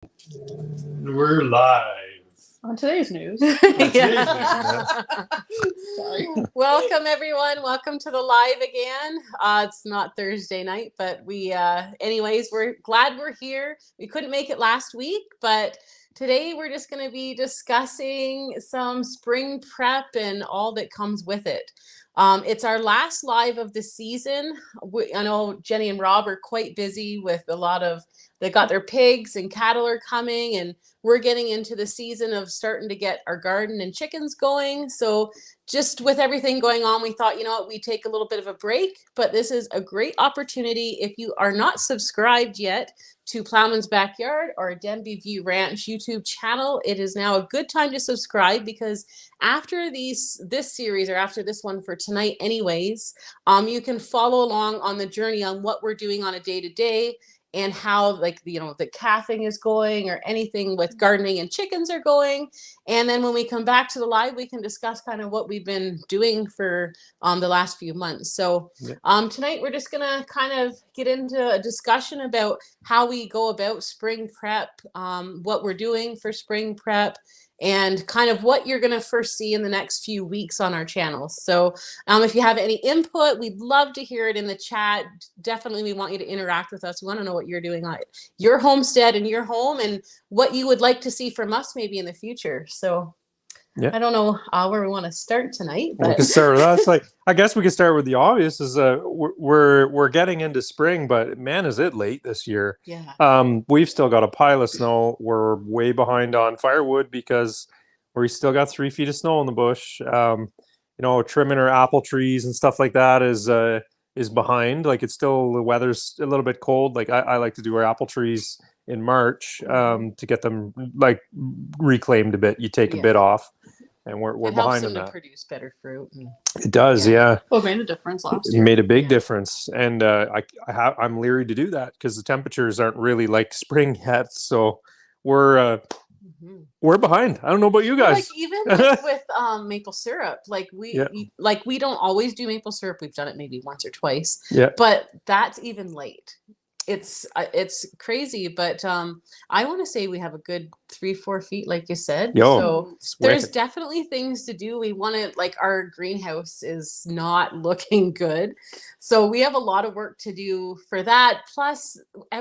We're live. On today's news. Yeah. Sorry. Welcome, everyone. Welcome to the live again. It's not Thursday night, but anyways, we're glad we're here. We couldn't make it last week, but today we're just going to be discussing some spring prep and all that comes with it. It's our last live of the season. I know Jenny and Rob are quite busy with they got their pigs and cattle are coming, and we're getting into the season of starting to get our garden and chickens going. So just with everything going on, we thought, we take a little bit of a break, but this is a great opportunity. If you are not subscribed yet to Plowman's Backyard or Denby View Ranch YouTube channel, it is now a good time to subscribe, because after this series, or after this one for tonight anyways, you can follow along on the journey on what we're doing on a day-to-day and how the calving is going, or anything with gardening and chickens are going. And then when we come back to the live, we can discuss kind of what we've been doing for the last few months. So tonight we're just gonna kind of get into a discussion about how we go about spring prep, what we're doing for spring prep, and kind of what you're going to first see in the next few weeks on our channel. So if you have any input, we'd love to hear it in the chat. Definitely, we want you to interact with us. We want to know what you're doing on your homestead and your home, and what you would like to see from us maybe in the future. So I don't know where we want to start tonight. But... We can start with us. I guess we could start with the obvious. Is we're getting into spring, but man, is it late this year? Yeah. We've still got a pile of snow. We're way behind on firewood because we still got 3 feet of snow in the bush. Trimming our apple trees and stuff like that is behind. It's still, the weather's a little bit cold. I like to do our apple trees in March to get them reclaimed a bit. You take a bit off, and we're behind on that. To produce better fruit. It does, yeah. Well, it made a difference last year. It made a big difference, and I'm leery to do that because the temperatures aren't really like spring yet. So we're behind. I don't know about you guys. Even with maple syrup, we don't always do maple syrup. We've done it maybe once or twice. Yeah. But that's even late. It's crazy, but I want to say we have a good 3-4 feet, like you said. So there's definitely things to do. We want to, our greenhouse is not looking good, so we have a lot of work to do for that. Plus,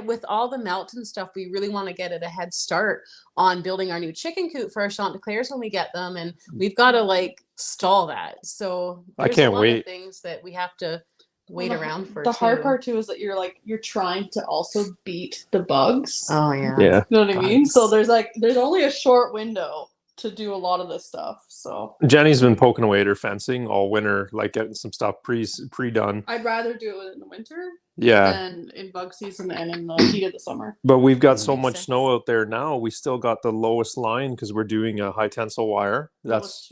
with all the melt and stuff, we really want to get a head start on building our new chicken coop for our Chanticleers when we get them, and we've got to stall that. So I can't wait. Of things that we have to wait around for. The hard part too is that you're trying to also beat the bugs. Oh yeah. Yeah. You know what I mean? So there's only a short window to do a lot of this stuff. So Jenny's been poking away at her fencing all winter, getting some stuff pre-done. I'd rather do it in the winter than in bug season and in the heat of the summer. But we've got so much snow out there now. We still got the lowest line because we're doing a high tensile wire. That's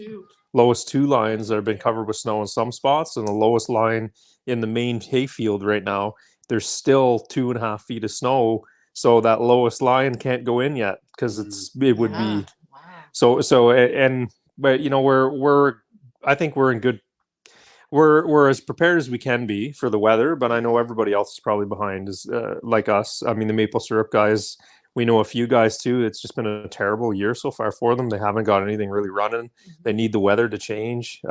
lowest 2 lines that have been covered with snow in some spots, and the lowest line in the main hayfield right now, there's still 2.5 feet of snow, so that lowest line can't go in yet because it would be so. But I think we're in good. We're as prepared as we can be for the weather, but I know everybody else is probably behind, like us. I mean, the maple syrup guys. We know a few guys too. It's just been a terrible year so far for them. They haven't got anything really running. They need the weather to change.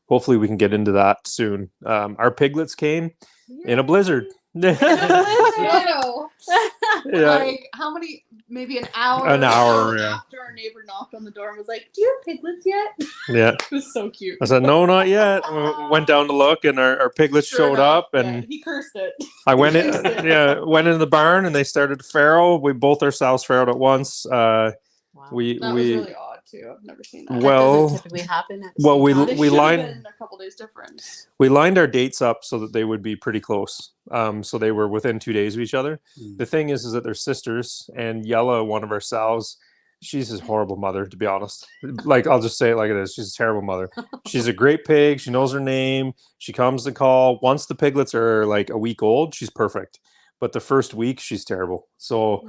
Hopefully we can get into that soon. Our piglets came in a blizzard. How many? Maybe an hour. After our neighbor knocked on the door and was like, "Do you have piglets yet?" Yeah. It was so cute. I said, "No, not yet." Went down to look, and our piglets showed up, and he cursed it. I went in. Went into the barn, and they started to farrow. We both ourselves farrowed at once. That was really odd too. I've never seen that. That doesn't typically happen. We lined a couple days difference. We lined our dates up so that they would be pretty close. So they were within 2 days of each other. The thing is that they're sisters, and Yella, one of our sows, she's his horrible mother, to be honest. I'll just say it like it is. She's a terrible mother. She's a great pig. She knows her name. She comes to call. Once the piglets are a week old, she's perfect. But the first week, she's terrible. So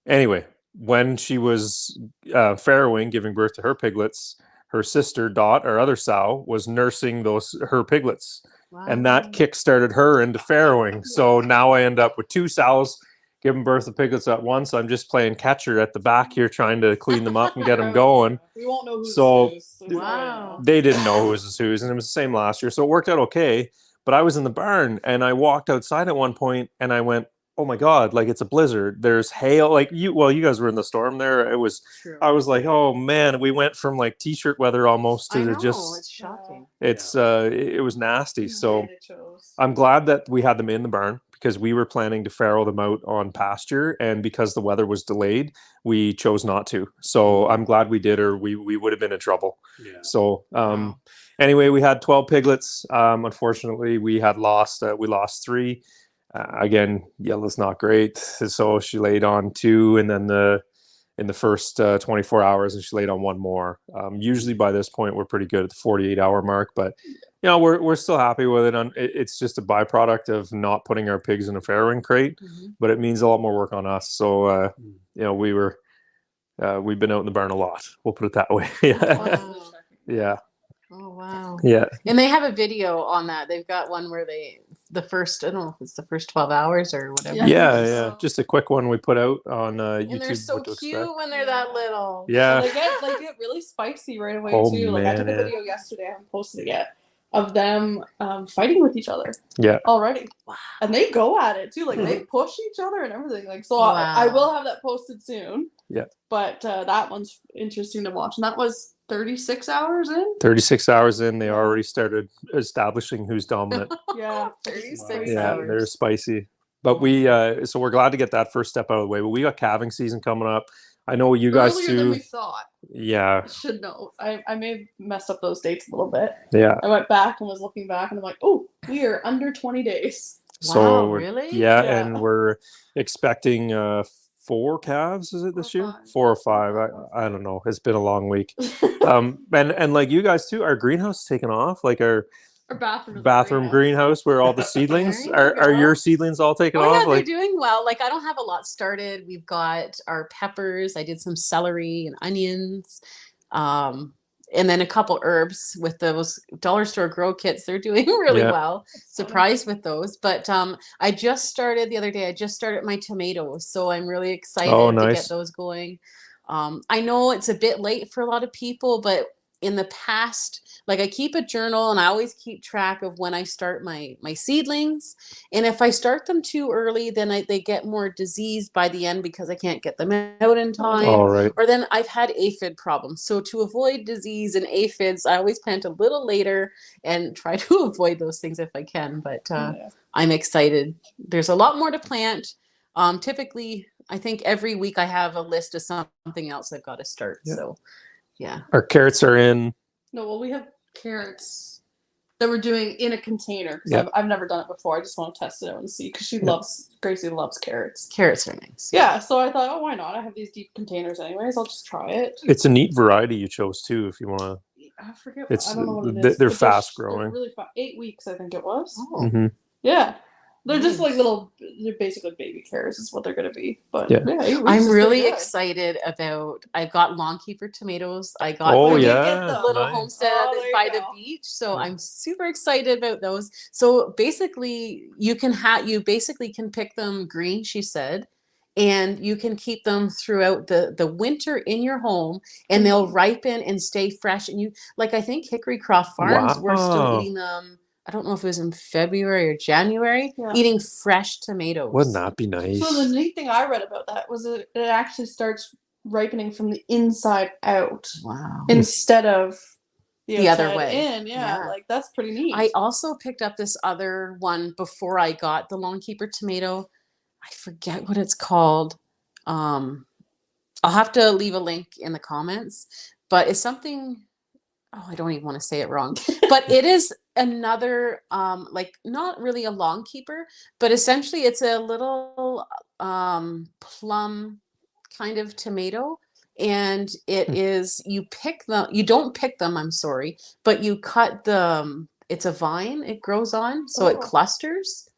anyway, when she was farrowing, giving birth to her piglets, her sister Dot, our other sow, was nursing her piglets. Wow. And that kick-started her into farrowing. So now I end up with 2 sows giving birth to piglets at once. I'm just playing catcher at the back here, trying to clean them up and get them going. We won't know who's whose. Wow. They didn't know who was whose, and it was the same last year, so it worked out okay. But I was in the barn, and I walked outside at one point, and I went, "Oh my god! Like it's a blizzard. There's hail. Like you guys were in the storm there. It was. True. I was like, oh man, we went from like t-shirt weather almost to just. It's shocking. It was nasty. So I'm glad that we had them in the barn because we were planning to farrow them out on pasture, and because the weather was delayed, we chose not to. So I'm glad we did, or we would have been in trouble. Yeah. So anyway, we had 12 piglets. Unfortunately, we lost 3. Again, yellow's not great, so she laid on 2, and then in the first 24 hours, and she laid on 1 more. Usually by this point, we're pretty good at the 48-hour mark, but we're still happy with it. It's just a byproduct of not putting our pigs in a farrowing crate, but it means a lot more work on us. So we've been out in the barn a lot. We'll put it that way. Wow. Yeah. Oh wow. Yeah. And they have a video on that. They've got one where I don't know if it's the first 12 hours or whatever. Yeah. Just a quick one we put out on YouTube. And they're so cute when they're that little. Yeah. They get really spicy right away Oh, too. Like I took a man, video yesterday, I haven't posted it yet, of them fighting with each other. Yeah. Already. Wow. And they go at it too. Like they push each other and everything. Like so Wow. I will have that posted soon. Yeah. But that one's interesting to watch. And that was 36 hours in. 36 hours in, they already started establishing who's dominant. Yeah. 36 Yeah, hours. they're spicy. But so we're glad to get that first step out of the way. But we got calving season coming up. I know you guys Earlier too. than we thought. Yeah. I should know. I may have messed up those dates a little bit. Yeah. I went back and was looking back and I'm like, oh, we are under 20 days. So Wow, really? Yeah, Yeah. and we're expecting 4 calves, is it this year? 5. 4 or 5. I don't know. It's been a long week. And like you guys too, our greenhouse is taken off. Like our bathroom greenhouse where all the seedlings There you are go. your seedlings all taken Oh off? yeah, they're Like doing well. Like I don't have a lot started. We've got our peppers. I did some celery and onions. And then a couple herbs with those dollar store grow kits. They're doing really Yeah. well. Surprised with those. But I just started the other day. I just started my tomatoes. So I'm really excited to nice. get those going. I know it's a bit late for a lot of people, but in the past, like I keep a journal and I always keep track of when I start my seedlings. And if I start them too early, then they get more diseased by the end because I can't get them out in time. all right. Or then I've had aphid problems. So to avoid disease and aphids, I always plant a little later and try to avoid those things if I can. But I'm excited. There's a lot more to plant. Typically, I think every week I have a list of something else I've got to start. Yeah. So, yeah. Our carrots are in. No, well, we have carrots that we're doing in a container. 'Cause Yeah. I've never done it before. I just want to test it out and see because Gracie loves carrots. Carrots are nice. Yeah, so I thought, oh, why not? I have these deep containers anyways. I'll just try it. It's a neat variety you chose too, if you want to. I forget. It's- I don't know what it is. they're but fast they're growing. really 8 weeks, I think it was. Oh. Mm-hmm. Yeah. They're just like Nice. they're basically baby carrots is what they're going to be. But Yeah. 8 weeks I'm is really pretty good. excited about. I've got lawnkeeper tomatoes. I got Oh, Where'd you yeah. get them? little nice. homestead Oh, there you by the go. beach. So I'm super excited about those. So basically, you basically can pick them green. She said. And you can keep them throughout the winter in your home, and they'll ripen and stay fresh. And I think Hickory Croft Farms, we're still Wow. eating them. I don't know if it was in February or January, Yeah. eating fresh tomatoes. Wouldn't that be nice? So the neat thing I read about that was it actually starts ripening from the inside out Wow. instead of The other outside way. in. Yeah, Yeah. like that's pretty neat. I also picked up this other one before I got the Lawnkeeper tomato. I forget what it's called. I'll have to leave a link in the comments, but it's something. Oh, I don't even want to say it wrong, but it is another, not really a Lawnkeeper, but essentially it's a little plum kind of tomato. And it is, you don't pick them, I'm sorry, but you cut it's a vine it grows on, so it clusters.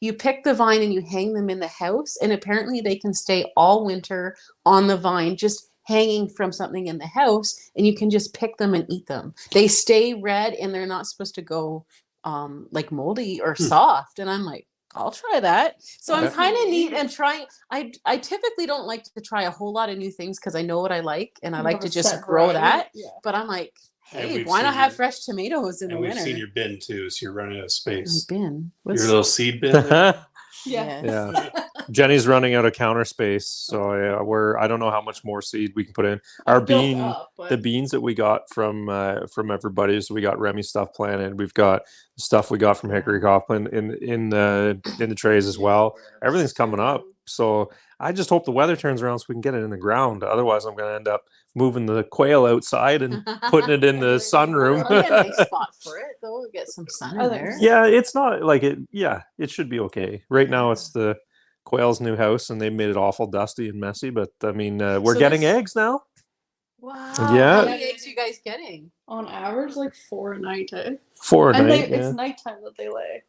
You pick the vine and you hang them in the house, and apparently they can stay all winter on the vine, just hanging from something in the house, and you can just pick them and eat them. They stay red and they're not supposed to go like moldy or soft. And I'm like, I'll try that. So I'm Yeah. kind of neat and trying. I typically don't like to try a whole lot of new things because I know what I like and I You like have to a just set grow variety. that. Yeah. But I'm like, And hey, we've why not seen have your- fresh tomatoes in And the we've winter? seen your bin too, so you're running out of My space. bin. Your What's- little seed bin. There. Yeah. Yes. Yeah. Jenny's running out of counter space, so I don't know how much more seed we can put in. Our I've built bean, up, but the beans that we got from everybody, so we got Remy stuff planted. We've got stuff we got from Hickory Coughlin in the trays as well. Everything's coming up, so I just hope the weather turns around so we can get it in the ground. Otherwise, I'm going to end up moving the quail outside and putting it in the sunroom. That'd be a nice spot for it, though. Get some sun I in think there. so. Yeah, it's not like it. Yeah, it should be okay. Right now, it's the quail's new house, and they made it awful dusty and messy. But I mean, we're So getting this- eggs now. Wow. Yeah. How many eggs are you guys getting? on average, like 4 a night. Eh? 4 a And night. it's Yeah. nighttime that they lay.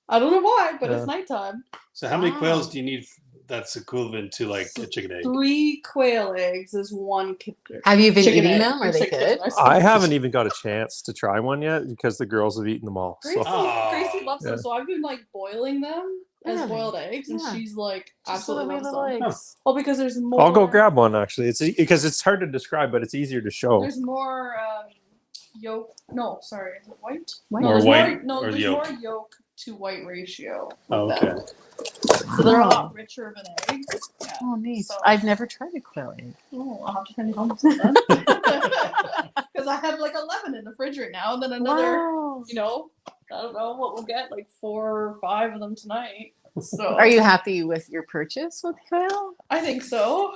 I don't know why, but Yeah. it's nighttime. So how many Wow. quails do you need that's equivalent to like a chicken egg? 3 quail eggs is 1 Have you been chicken eating egg. them? Are they Chicken good? egg. I haven't even got a chance to try one yet because the girls have eaten them all. Gracie, So Oh. Gracie loves Yeah. them, so I've been like boiling them as Really? boiled eggs, and Yeah. she's like Just so that absolutely we loves little them. eggs. Well, because there's more. I'll go grab one actually. It's because it's hard to describe, but it's easier to show. There's more yolk. No, sorry, is it white? White. No, Or there's white more. No, or there's yolk? more yolk to white ratio. Oh, with okay. them. So they're a Wow. lot richer of an egg. Yeah. Oh, neat. So- I've never tried a quail egg. Oh, I'll have to send you home then. Because I have like 11 in the fridge right now, and then another, Wow. you know, I don't know what we'll get, like 4 or 5 of them tonight. So Are you happy with your purchase with quail? I think so.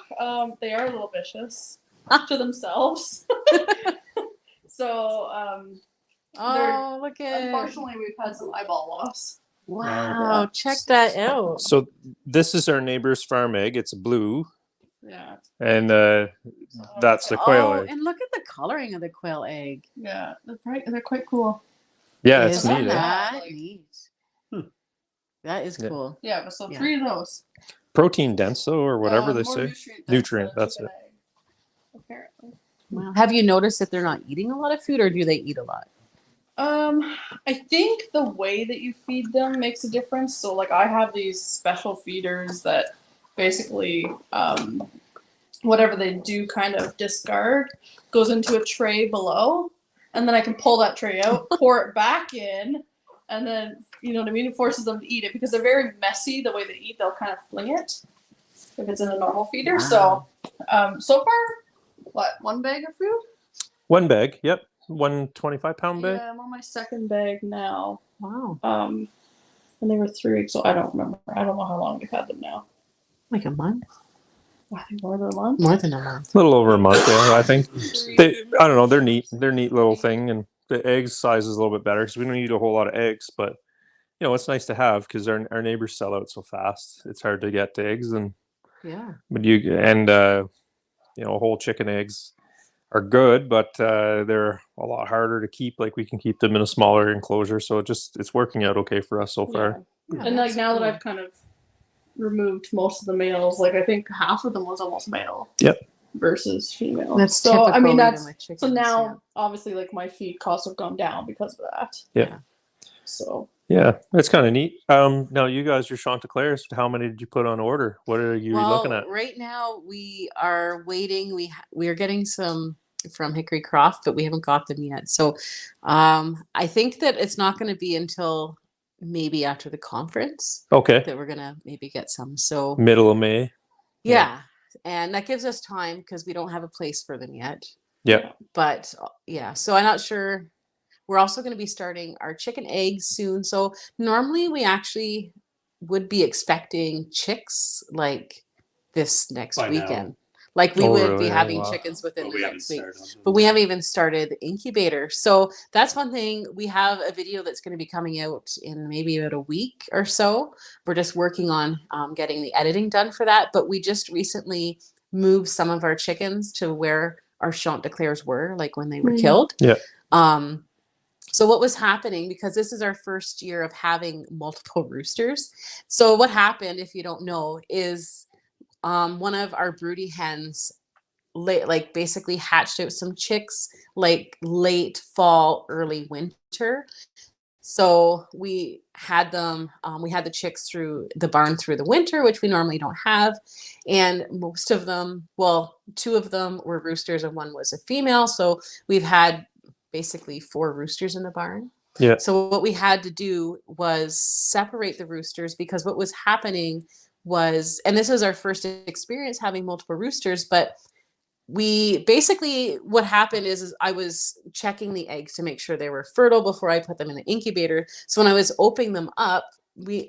They are a little vicious to themselves. So Oh, look at unfortunately, we've had some eyeball loss. Wow, check that out. So this is our neighbor's farm egg. It's blue, Yeah. and that's the quail Oh, egg. and look at the coloring of the quail egg. Yeah, they're quite cool. Yeah, it's Isn't neat. Eh? that Like- neat? That is Yeah. cool. Yeah, but so Yeah. 3 of those. Protein dense though, or whatever they More say. nutrient dense Nutrient, than a that's chicken egg, apparently. Wow. Have you noticed that they're not eating a lot of food, or do they eat a lot? I think the way that you feed them makes a difference. So, like, I have these special feeders that basically, whatever they do kind of discard goes into a tray below, and then I can pull that tray out, pour it back in, and then, you know what I mean? It forces them to eat it because they're very messy the way they eat. They'll kind of fling it if it's in a normal feeder. Wow. So, so far, what, 1 bag of food? One bag. Yep. 125-pound bag. Yeah, I'm on my 2nd bag now. Wow, And they were 3 weeks old. I don't remember. I don't know how long we've had them now. like a month, I think more than a month. more than a month. A little over a month. Yeah, I think. Three. I don't know. They're neat. They're a neat little thing, and the egg size is a little bit better because we don't eat a whole lot of eggs. But you know, it's nice to have because our neighbors sell out so fast. It's hard to get the eggs, and Yeah. but you know, whole chicken eggs are good, but they're a lot harder to keep. Like we can keep them in a smaller enclosure, so it's working out okay for us so far. Yeah. And like now that I've kind of removed most of the males, like I think half of them was almost male. Yep. Versus female. That's so typical. I mean even that's with chickens, so now obviously like my feed costs have gone down because of that. Yeah. So Yeah, it's kind of neat. Now you guys are Chanticleers. How many did you put on order? What are you looking at? Right now we are waiting. We are getting some from Hickory Croft, but we haven't got them yet. So I think that it's not going to be until maybe after the conference Okay, that we're going to maybe get some. So middle of May. yeah. And that gives us time because we don't have a place for them yet. Yep. But yeah, so I'm not sure. We're also going to be starting our chicken eggs soon. So normally we actually would be expecting chicks like this next By now. weekend. Like we Oh, would really? be having Wow. chickens within But the we haven't next week. started on But we haven't even started the incubator. So that's one thing. We have a video that's going to be coming out in maybe about a week or so. We're just working on getting the editing done for that. But we just recently moved some of our chickens to where our Chanticleers were, like when they were killed. Yeah. So what was happening, because this is our first year of having multiple roosters. So what happened, if you don't know, is one of our broody hens like basically hatched out some chicks like late fall, early winter. So we had them, we had the chicks through the barn through the winter, which we normally don't have. And most of them, well, 2 of them were roosters and 1 was a female. So we've had basically 4 roosters in the barn. Yeah. So what we had to do was separate the roosters, because what was happening was, and this is our first experience having multiple roosters, but we basically, what happened is I was checking the eggs to make sure they were fertile before I put them in the incubator. So when I was opening them up,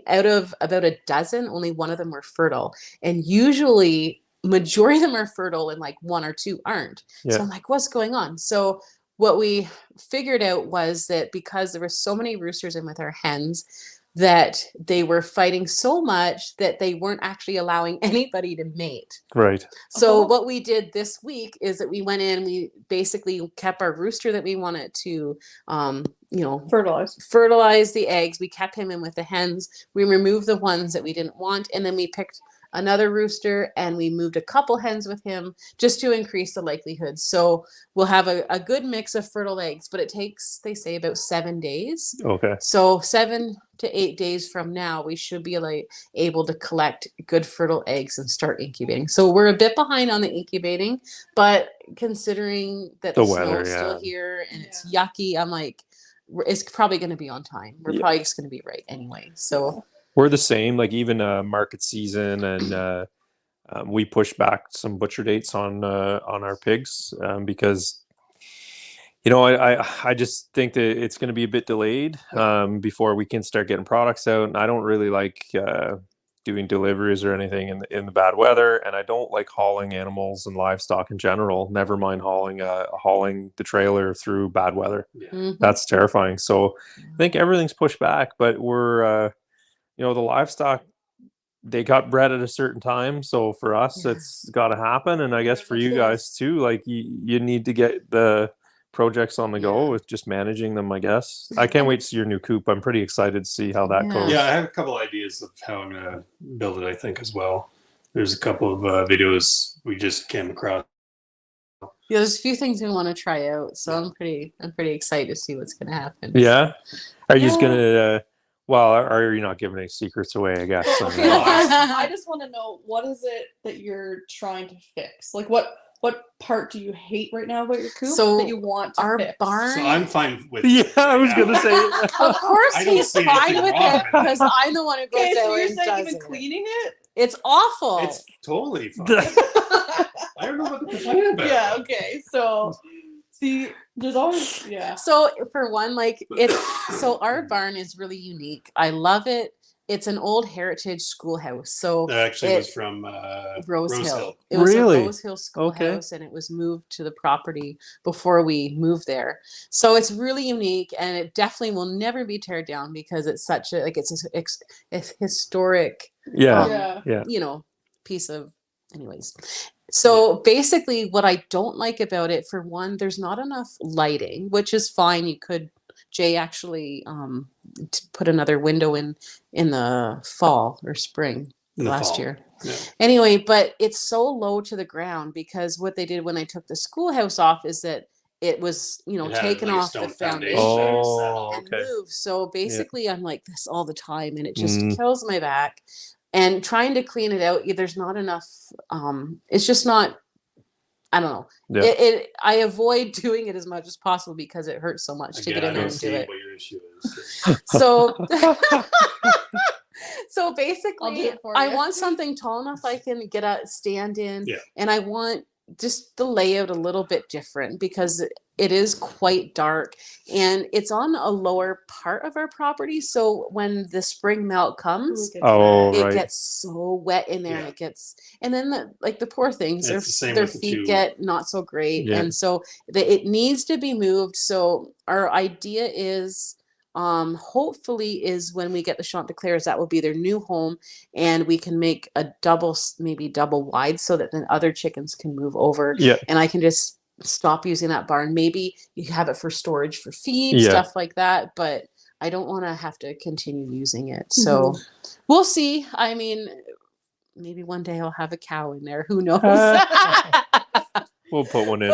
out of about a dozen, only 1 of them were fertile. And usually majority of them are fertile and like 1 or 2 aren't. Yeah. So I'm like, what's going on? So what we figured out was that because there were so many roosters in with our hens, that they were fighting so much that they weren't actually allowing anybody to mate. Right. So what we did this week is that we went in, we basically kept our rooster that we wanted to, fertilize the eggs. We kept him in with the hens. We removed the ones that we didn't want. And then we picked another rooster and we moved a couple hens with him just to increase the likelihood. So we'll have a good mix of fertile eggs, but it takes, they say, about 7 days. Okay. So 7 to 8 days from now, we should be able to collect good fertile eggs and start incubating. So we're a bit behind on the incubating, but considering that the weather, snow's still here and it's yucky, I'm like, it's probably going to be on time. We're probably just going to be right anyway. So we're the same, like even market season, and we push back some butcher dates on our pigs because I just think that it's going to be a bit delayed before we can start getting products out. And I don't really like doing deliveries or anything in the bad weather, and I don't like hauling animals and livestock in general. Never mind hauling the trailer through bad weather. Yeah. That's terrifying. So I think everything's pushed back, but we're the livestock, they got bred at a certain time. So for us, it's got to happen. And I guess for you guys too, like you need to get the projects on the go with just managing them, I guess. I can't wait to see your new coop. I'm pretty excited to see how that goes. Yeah, I have a couple ideas of how I'm going to build it, I think, as well. There's a couple of videos we just came across. Yeah, there's a few things we want to try out. So I'm pretty excited to see what's going to happen. Yeah. Are you just going to... Well, are you not giving any secrets away, I guess? I just want to know, what is it that you're trying to fix? Like, what part do you hate right now about your coop that you want to fix? Barn. So I'm fine with Yeah, I was going to say. Of course he's see fine anything with wrong it with because I'm the one who goes Okay, so out you're and saying does even it. cleaning it? It's awful. It's totally fine. I don't know what to complain about. Yeah, okay. So, see, there's always, So for one, like so our barn is really unique. I love it. It's an old heritage schoolhouse. So That actually was from Rose Rose Hill. Hill. It was Really? a Rose Hill schoolhouse, and it was moved to the property before we moved there. So it's really unique, and it definitely will never be teared down because it's such a it's historic. Yeah. Piece of, anyways. So basically, what I don't like about it, for one, there's not enough lighting, which is fine. You could. Jay actually put another window in the fall or spring last year. Yeah. Anyway, but it's so low to the ground because what they did when I took the schoolhouse off is that it was, It had, taken like, a off stone the foundation Oh, and okay. moved. So basically, I'm like this all the time, and it just kills my back. And trying to clean it out, there's not enough. It's just not. I don't know. Yeah. I avoid doing it as much as possible because it hurts so much to get in there and do it. What your issue is. So, so basically, for I you. want something tall enough I can get a stand in, Yeah. and I want just the layout a little bit different because it is quite dark and it's on a lower part of our property. So when the spring melt comes, it gets so wet in there, and then the poor things, their feet get not so great, and so it needs to be moved. So our idea is, hopefully, is when we get the Chanticleers, that will be their new home, and we can make a maybe double wide, so that then other chickens can move over, and I can just stop using that barn. Maybe you have it for storage for feed, stuff like that, but I don't want to have to continue using it. So we'll see. I mean, maybe one day I'll have a cow in there. Who knows? We'll put one in.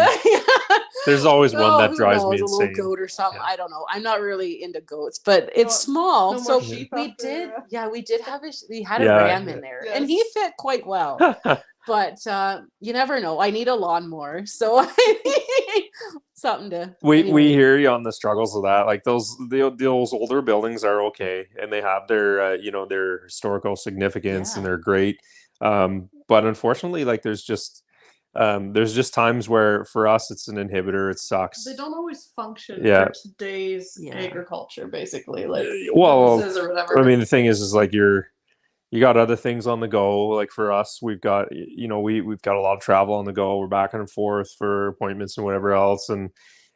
There's always one that who drives me knows, a little insane. goat or something. Yeah. I don't know. I'm not really into goats, but it's small. no So more sheep we after, did, we did have we had a Yeah. ram in there, and he Yes. fit quite well. But you never know. I need a lawnmower, so I need something to. We anyway. hear you on the struggles of that. Like those older buildings are okay, and they have their their historical significance, and Yeah. they're great. But unfortunately, like there's just times where for us it's an inhibitor. It sucks. They don't always function Yeah. for today's agriculture, basically. Like Well, purposes or whatever. I mean, the thing is like you got other things on the go. Like for us, we've got we've got a lot of travel on the go. We're back and forth for appointments and whatever else, and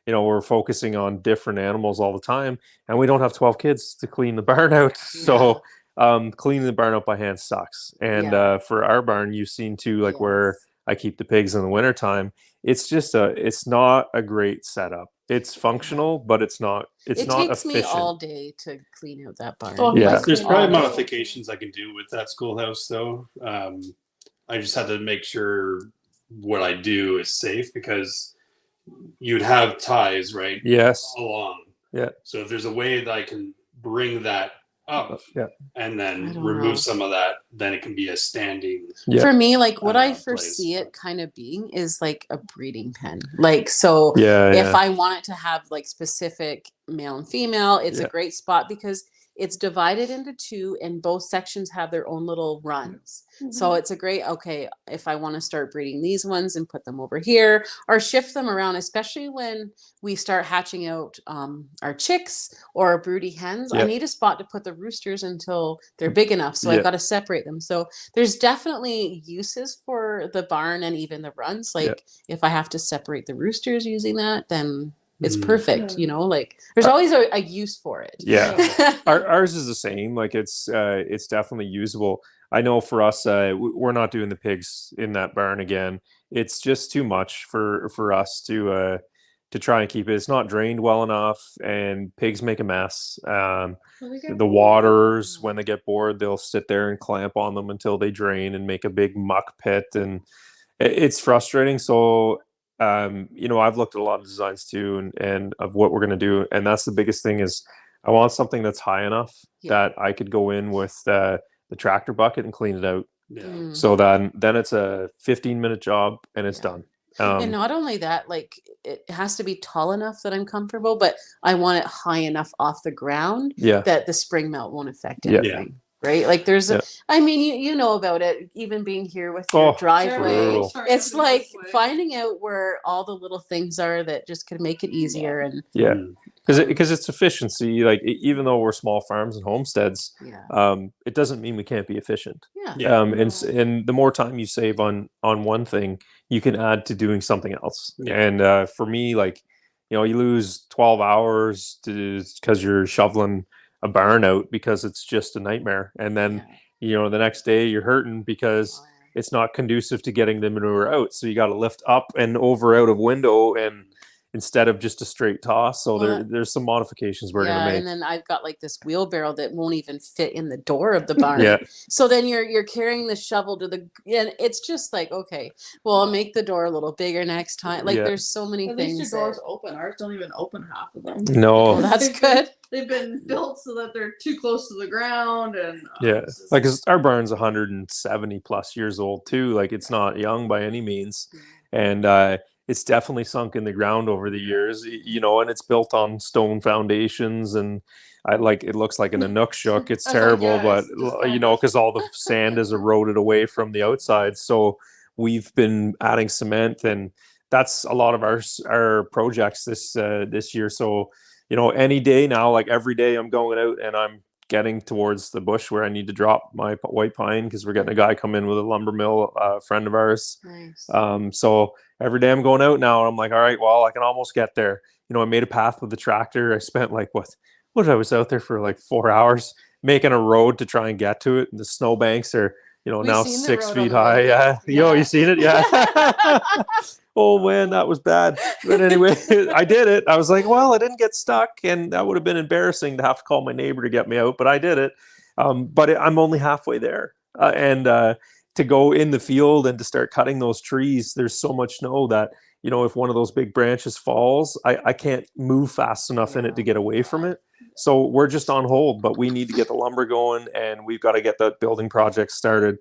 we're focusing on different animals all the time, and we don't have 12 kids to clean the barn out. So cleaning the barn out by hand sucks. And for our barn, you've seen too, like where I keep the pigs in the wintertime, it's just it's not a great setup. It's functional, but it's not not takes efficient. me all day to clean out that barn. Oh, Yeah. There's All probably day. modifications I can do with that schoolhouse, though. I just had to make sure what I do is safe because you'd have ties, right? Yes. All along. Yeah. So if there's a way that I can bring that up and I then don't remove know. some of that, then it can be a standing. Yeah. For me, like what I place. foresee it kind of being is like a breeding pen. Like, so Yeah. if I want it to have like specific male and female, it's a great spot because it's divided into two and both sections have their own little runs. So it's a great, okay, if I want to start breeding these ones and put them over here or shift them around, especially when we start hatching out our chicks or our broody hens, I need a spot to put the roosters until they're big enough. So I've got to separate them. So there's definitely uses for the barn and even the runs. Like if I have to separate the roosters using that, then it's perfect. Like there's always a use for it. Yeah. Ours is the same. Like it's definitely usable. I know for us, we're not doing the pigs in that barn again. It's just too much for us to try and keep it. It's not drained well enough, and pigs make a mess. The waters, when they get bored, they'll sit there and clamp on them until they drain and make a big muck pit, and it's frustrating. So I've looked at a lot of designs too, and of what we're going to do, and that's the biggest thing is I want something that's high enough that I could go in with the tractor bucket and clean it out. Yeah. So then it's a 15-minute job and it's done. And not only that, like it has to be tall enough that I'm comfortable, but I want it high enough off the ground that the spring melt won't affect anything. Right? Like there's I mean, you know about it, even being here with your driveway. brutal. It's like finding out where all the little things are that just could make it easier. And because it's efficiency. Like even though we're small farms and homesteads, it doesn't mean we can't be efficient. And the more time you save on one thing, you can add to doing something else. And for me, like you lose 12 hours because you're shoveling a barn out because it's just a nightmare, and then the next day you're hurting because it's not conducive to getting the manure out, so you got to lift up and over out of window and instead of just a straight toss. So there's some modifications we're gonna make. And then I've got like this wheelbarrow that won't even fit in the door of the barn. So then you're carrying the shovel to and it's just like, okay, well, I'll make the door a little bigger next time. Like there's so many At things. least your doors open. Ours don't even open half of them. No. Well, that's good. They've been built so that they're too close to the ground, and like 'cause our barn's 170 plus years old too. Like it's not young by any means, and it's definitely sunk in the ground over the years. And it's built on stone foundations, and it looks like an Inukshuk. It's terrible, but because all the sand is eroded away from the outside. So we've been adding cement, and that's a lot of our projects this year. So any day now, like every day I'm going out and I'm getting towards the bush where I need to drop my white pine because we're getting a guy come in with a lumber mill, friend of ours. Nice. So every day I'm going out now and I'm like, all right, well, I can almost get there. I made a path with the tractor. I spent like I was out there for like 4 hours making a road to try and get to it. And the snowbanks are, now 6 feet high. You seen it? Yeah. Oh man, that was bad. But anyway, I did it. I was like, well, I didn't get stuck, and that would have been embarrassing to have to call my neighbor to get me out, but I did it. But I'm only halfway there. And to go in the field and to start cutting those trees, there's so much snow that you know, if one of those big branches falls, I can't move fast enough in it to get away from it. So we're just on hold, but we need to get the lumber going, and we've got to get the building project started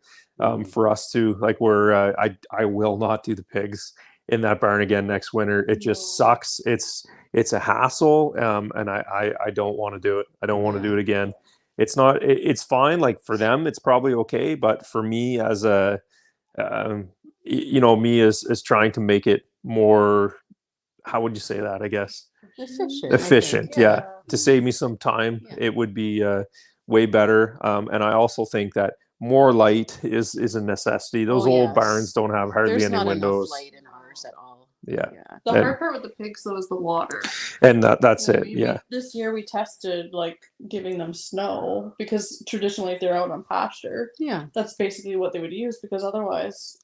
for us to, like, I will not do the pigs in that barn again next winter. It just sucks. It's a hassle, and I don't want to do it. I don't want to do it again. It's not. It's fine. Like for them, it's probably okay, but for me as a you know, me as trying to make it more, how would you say that, I guess, efficient, yeah, to save me some time, it would be way better. And I also think that more light is a necessity. Those old barns don't have hardly any windows. Light in ours at all. Yeah. The hard part with the pigs though is the water. And that's it. This year we tested like giving them snow, because traditionally if they're out on pasture, that's basically what they would use, because otherwise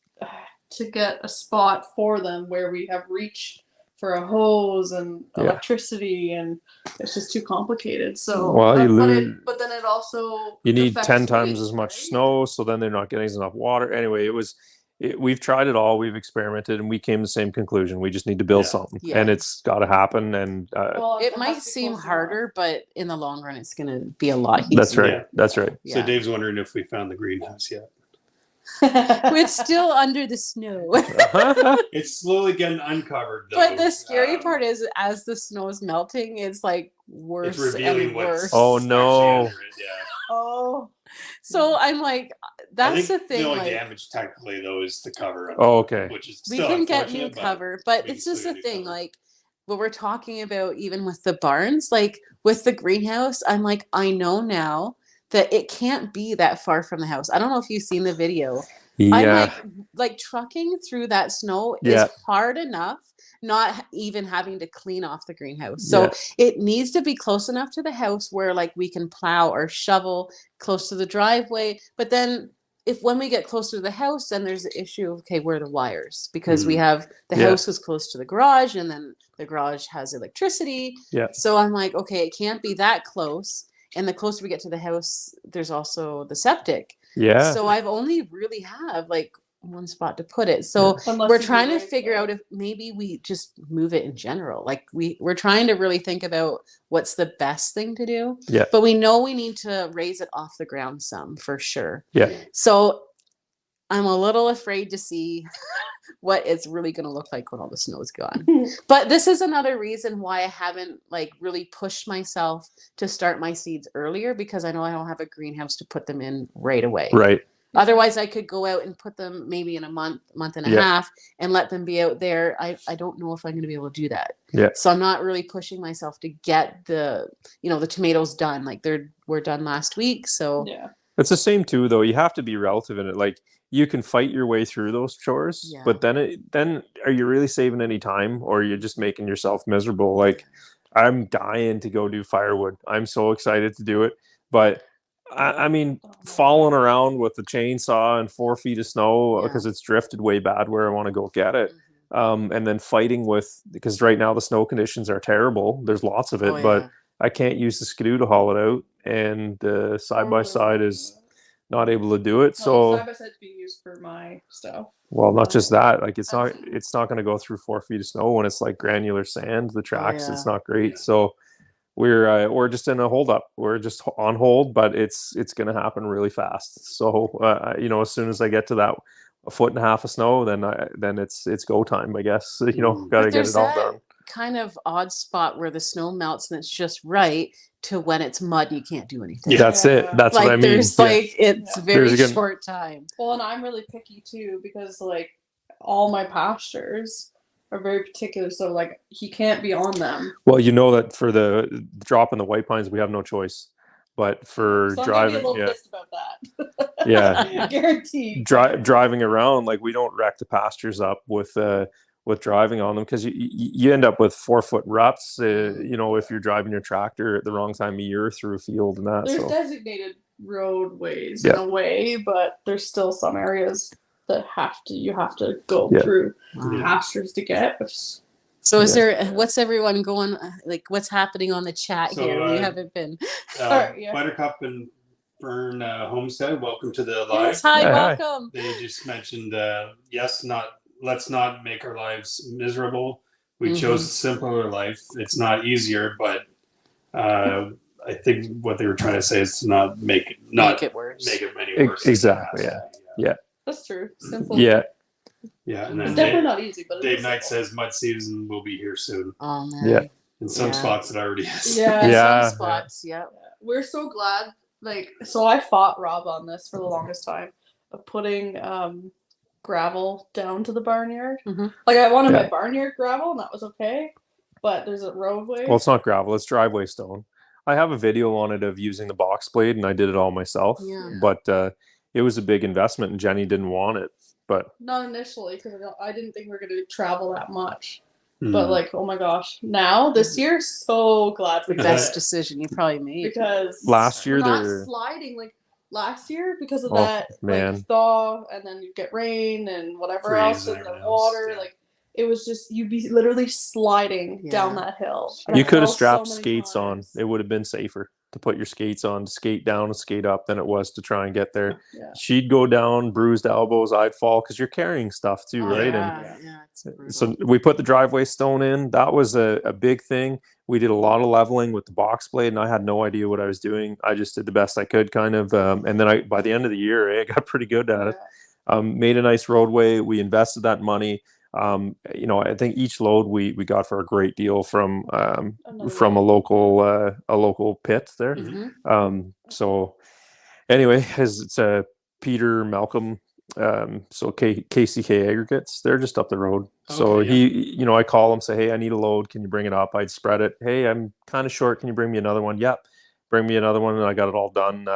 to get a spot for them where we have reached for a hose and electricity, and it's just too complicated. So well, but then it also you need 10 times as much snow, so then they're not getting enough water. Anyway, we've tried it all, we've experimented, and we came to the same conclusion. We just need to build something, and it's got to happen. And it might seem harder, but in the long run, it's going to be a lot easier. That's right. That's right. So Dave's wondering if we found the greenhouse yet. It's still under the snow. It's slowly getting uncovered, though. But the scary part is, as the snow is melting, it's like worse and worse. Oh no! Oh, so I'm like, that's the thing. The only like, damage technically though is the cover. Oh, okay. Which is we can get new cover, but it's just the thing. Like what we're talking about, even with the barns, like with the greenhouse, I'm like, I know now that it can't be that far from the house. I don't know if you've seen the video. Yeah. I'm like trucking through that snow is hard enough, not even having to clean off the greenhouse. So it needs to be close enough to the house where like we can plow or shovel close to the driveway. But then when we get closer to the house, then there's the issue of, okay, where are the wires? Because we have the house is close to the garage, and then the garage has electricity. Yeah. So I'm like, okay, it can't be that close. And the closer we get to the house, there's also the septic. Yeah. So I've only really have like one spot to put it. So we're trying to figure out if maybe we just move it in general. Like we're trying to really think about what's the best thing to do. Yeah. But we know we need to raise it off the ground some for sure. Yeah. So I'm a little afraid to see what it's really going to look like when all the snow is gone. But this is another reason why I haven't like really pushed myself to start my seeds earlier, because I know I don't have a greenhouse to put them in right away. Right. Otherwise I could go out and put them maybe in a month and a half and let them be out there. I don't know if I'm going to be able to do that. Yeah. So I'm not really pushing myself to get the tomatoes done. Like we're done last week. So it's the same too, though. You have to be relative in it. Like you can fight your way through those chores, but then are you really saving any time, or are you just making yourself miserable? Like I'm dying to go do firewood. I'm so excited to do it, but I mean, falling around with the chainsaw and 4 feet of snow because it's drifted way bad where I want to go get it. And then fighting because right now the snow conditions are terrible. There's lots of it, but I can't use the skidoo to haul it out, and the side-by-side is not able to do it. So side-by-side's being used for my stuff. Well, not just that, like it's not going to go through 4 feet of snow when it's like granular sand, the tracks, it's not great. So we're just in a hold up. We're just on hold, but it's going to happen really fast. So, as soon as I get to that 1.5 feet of snow, then it's go time, I guess. Got to get it all done. Kind of odd spot where the snow melts and it's just right to when it's mud, you can't do anything. That's it. That's like, what I mean. There's it's very short time. Well, and I'm really picky too, because like all my pastures are very particular. So like he can't be on them. Well, that for the drop in the white pines, we have no choice. But for driving, I'm a little pissed about that. Guaranteed. Driving around, like we don't wreck the pastures up with driving on them, because you end up with 4 foot ruts. If you're driving your tractor at the wrong time of year through a field and that. There's designated roadways in a way, but there's still some areas that you have to go through pastures to get. So is there, what's everyone going, like what's happening on the chat here? We haven't been. Buttercup and Fern Homestead, welcome to the live. Yes, hi, welcome. They just mentioned, not let's not make our lives miserable. We Mhm. chose a simpler life. It's not easier, but I think what they were trying to say is to not make it worse. make it any worse. than it Exactly. has Yeah. to be. Yeah. That's true. Simple. Yeah. Yeah, and It's then definitely not easy, but Dave it's Knight simple. says mud season will be here soon. Oh man. Yeah. In some Yeah. spots, it already is. Yeah. Yeah. Some spots. Yeah. We're so glad. Like, so I fought Rob on this for the longest time of putting gravel down to the barnyard. Mhm. Like, I wanted Yeah. my barnyard gravel, and that was okay. But there's a roadway. Well, it's not gravel; it's driveway stone. I have a video on it of using the box blade, and I did it all myself. Yeah. But it was a big investment, and Jenny didn't want it. But Not initially, because I didn't think we were going to travel that much. Hmm. But, like, oh my gosh. Now, this year, so glad we The did best it. decision you probably made. Because last year we're not there, sliding like last year because of Oh, that man. like thaw, and then you get rain and whatever else Freeze and in the everything else, water. yeah. Like it was just you'd be literally sliding Yeah. down that hill. And you I could have fell so strapped many skates on. times. It would have been safer to put your skates on, to skate down and skate up than it was to try and get there. Yeah. She'd go down, bruised elbows, I'd fall because you're carrying stuff too, Oh, right? Yeah. Yeah. It's brutal. So we put the driveway stone in. That was a big thing. We did a lot of leveling with the box blade, and I had no idea what I was doing. I just did the best I could, kind of. And then by the end of the year, I got pretty good at it. Made a nice roadway. We invested that money. I think each load we got for a great deal from a local pit there. Mhm. So anyway, it's Peter Malcolm. So KCK Aggregates, they're just up the road. So Okay, I call him, say, hey, I need a load. Can you bring it up? I'd spread it. Hey, I'm kind of short. Can you bring me another one? Yep. Bring me another one. And I got it all done.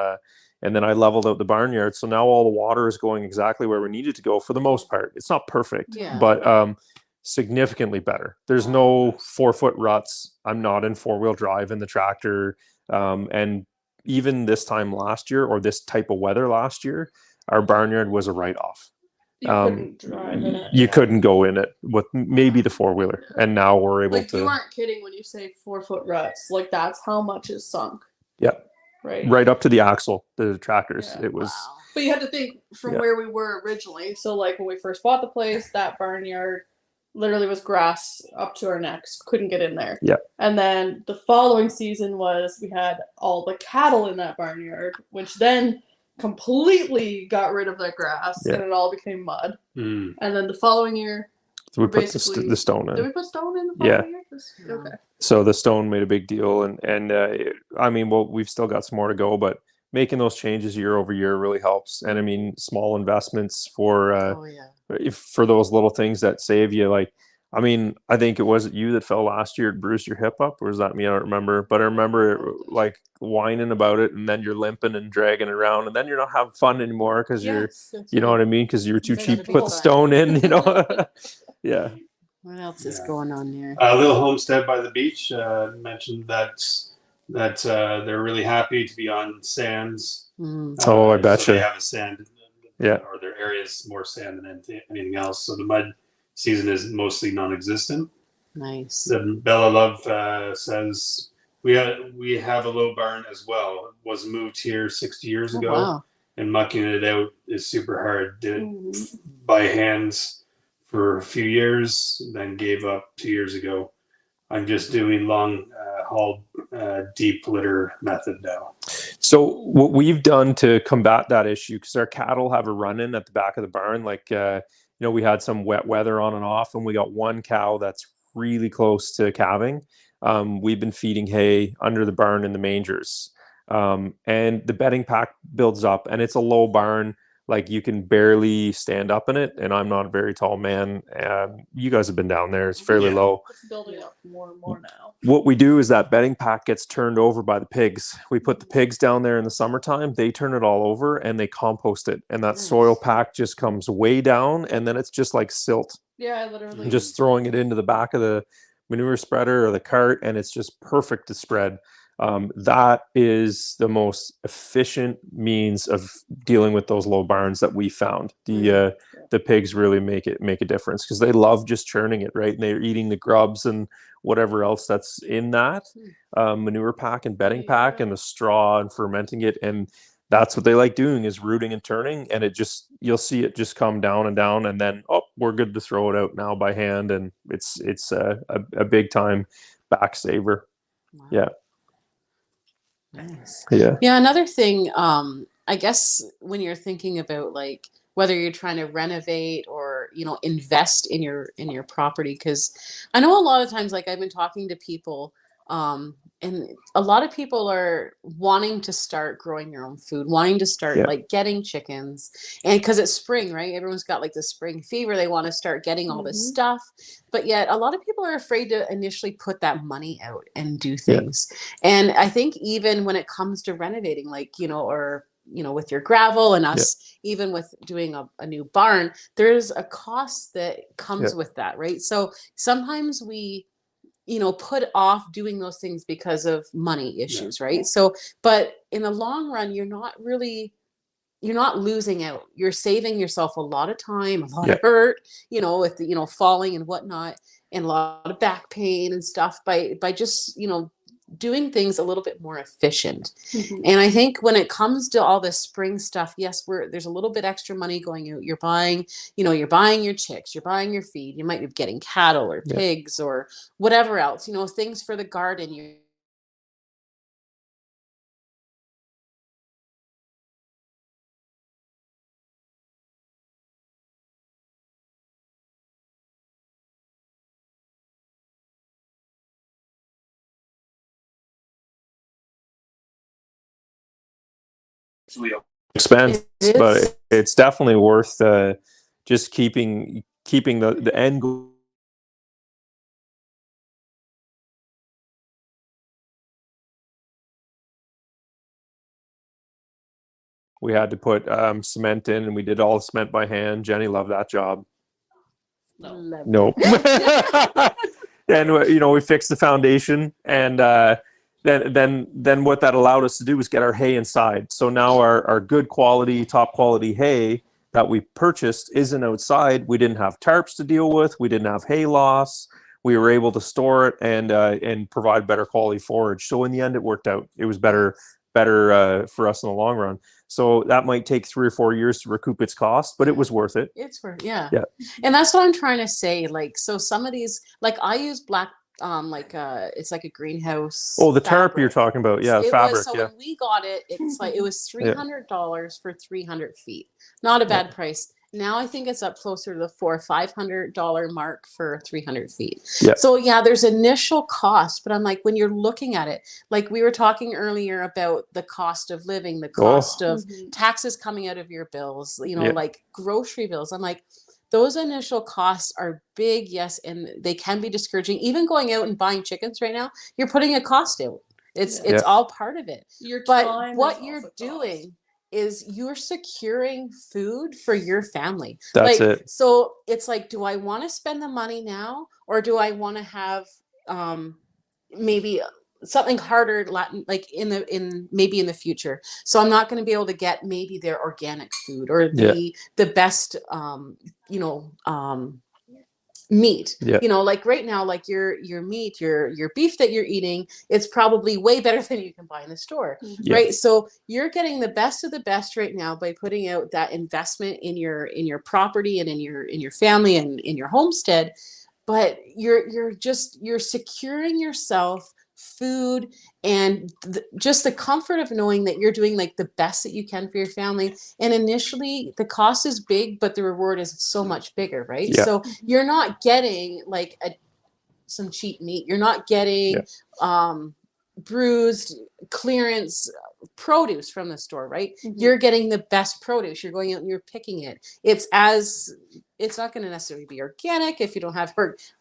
And then I leveled out the barnyard. So now all the water is going exactly where we need it to go for the most part. It's not perfect, Yeah. but significantly better. There's no 4-foot ruts. I'm not in 4-wheel drive in the tractor. And even this time last year, or this type of weather last year, our barnyard was a write-off. You couldn't drive in it. You couldn't go in it with maybe the 4-wheeler, and now we're able Like to. you aren't kidding when you say 4-foot ruts. Like that's how much is sunk. Yeah. Right up to the axle, the tractors. Yeah. It was. Wow. But you had to think from Yeah. where we were originally. So, like, when we first bought the place, that barnyard literally was grass up to our necks. Couldn't get in there. Yeah. And then the following season we had all the cattle in that barnyard, which then completely got rid of that grass, Yeah. and it all became mud. Hmm. And then the following year, So we put basically- the stone did in. we put stone in the Yeah. following year? Okay. So the stone made a big deal, and I mean, well, we've still got some more to go, but making those changes year over year really helps. And I mean, small investments for Oh yeah. for those little things that save you. Like, I mean, I think it was you that fell last year and bruised your hip up, or was that me? I don't remember, but I remember like whining about it, and then you're limping and dragging around, and then you're not having fun anymore because Yes, you're, that's you know right. what I mean? Because you were too Makes cheap it to put the fun. stone in, you know? Yeah. What else is Yeah. going on there? A little homestead by the beach mentioned that they're really happy to be on sands. Mm. Oh, I So betcha. they have a sand, Yeah. or their area is more sand than anything else. So the mud season is mostly non-existent. Nice. Then Bella Love says we have a low barn as well. It was moved here 60 years Oh, ago, wow. and mucking it out is super hard. Did it Mhm. by hands for a few years, then gave up 2 years ago. I'm just doing long haul deep litter method now. So what we've done to combat that issue, because our cattle have a run-in at the back of the barn, like we had some wet weather on and off, and we got one cow that's really close to calving. We've been feeding hay under the barn in the mangers, and the bedding pack builds up, and it's a low barn. Like you can barely stand up in it, and I'm not a very tall man. You guys have been down there; it's fairly Yeah. low. It's building up more and more now. What we do is that bedding pack gets turned over by the pigs. We put the pigs down there in the summertime. They turn it all over and they compost it. And that Nice. soil pack just comes way down, and then it's just like silt. Yeah, I literally. And just throwing it into the back of the manure spreader or the cart, and it's just perfect to spread. That is the most efficient means of dealing with those low barns that we found. The pigs really make a difference because they love just churning it, right? And they're eating the grubs and whatever else that's in that manure pack and bedding pack and the straw and fermenting it. And that's what they like doing, is rooting and turning, and you'll see it just come down, and then, oh, we're good to throw it out now by hand, and it's a big time back saver. Wow. Yeah. Nice. Yeah. Yeah. Another thing, I guess when you're thinking about like whether you're trying to renovate or, you know, invest in your property, because I know a lot of times, like I've been talking to people, and a lot of people are wanting to start growing their own food, wanting to start like getting chickens, and because it's spring, right? Everyone's got like the spring fever. They want to start getting all this stuff, but yet a lot of people are afraid to initially put that money out and do things. And I think even when it comes to renovating, like, you know, or, you know, with your gravel and us, even with doing a new barn, there's a cost that comes with that, right? So sometimes we, you know, put off doing those things because of money issues, right? So, but in the long run, you're not losing out. You're saving yourself a lot of time, a lot of hurt, you know, with the, you know, falling and whatnot, and a lot of back pain and stuff by just, you know, doing things a little bit more efficient. And I think when it comes to all this spring stuff, yes, there's a little bit extra money going out. You're buying your chicks, you're buying your feed, you might be getting cattle or pigs or whatever else, you know, things for the garden. Expense, but it's definitely worth just keeping the end goal. We had to put cement in, and we did all the cement by hand. Jenny loved that job. No. And you know, we fixed the foundation, and then what that allowed us to do was get our hay inside. So now our good quality, top quality hay that we purchased isn't outside. We didn't have tarps to deal with. We didn't have hay loss. We were able to store it and provide better quality forage. So in the end, it worked out. It was better for us in the long run. So that might take 3 or 4 years to recoup its cost, but it was worth it. It's worth, yeah. And that's what I'm trying to say. Like, so some of these, like I use black, it's like a greenhouse. Oh, the tarp you're talking about. Yeah, the fabric. So when we got it, it's like, it was $300 for 300 feet. Not a bad price. Now I think it's up closer to the $400-500 mark for 300 feet. So yeah, there's initial cost, but I'm like, when you're looking at it, like we were talking earlier about the cost of living, the cost of taxes coming out of your bills, you know, like grocery bills. I'm like, those initial costs are big, yes, and they can be discouraging. Even going out and buying chickens right now, you're putting a cost out. It's all part of it. But what you're doing is you're securing food for your family. That's it. So it's like, do I want to spend the money now, or do I want to have maybe something harder, like maybe in the future? So I'm not going to be able to get maybe their organic food or the best meat. You know, like right now, like your meat, your beef that you're eating, it's probably way better than you can buy in the store, right? So you're getting the best of the best right now by putting out that investment in your property and in your family and in your homestead. But you're securing yourself food and just the comfort of knowing that you're doing like the best that you can for your family. And initially the cost is big, but the reward is so much bigger, right? So you're not getting like some cheap meat. You're not getting bruised clearance produce from the store, right? You're getting the best produce. You're going out and you're picking it. It's not going to necessarily be organic if you don't have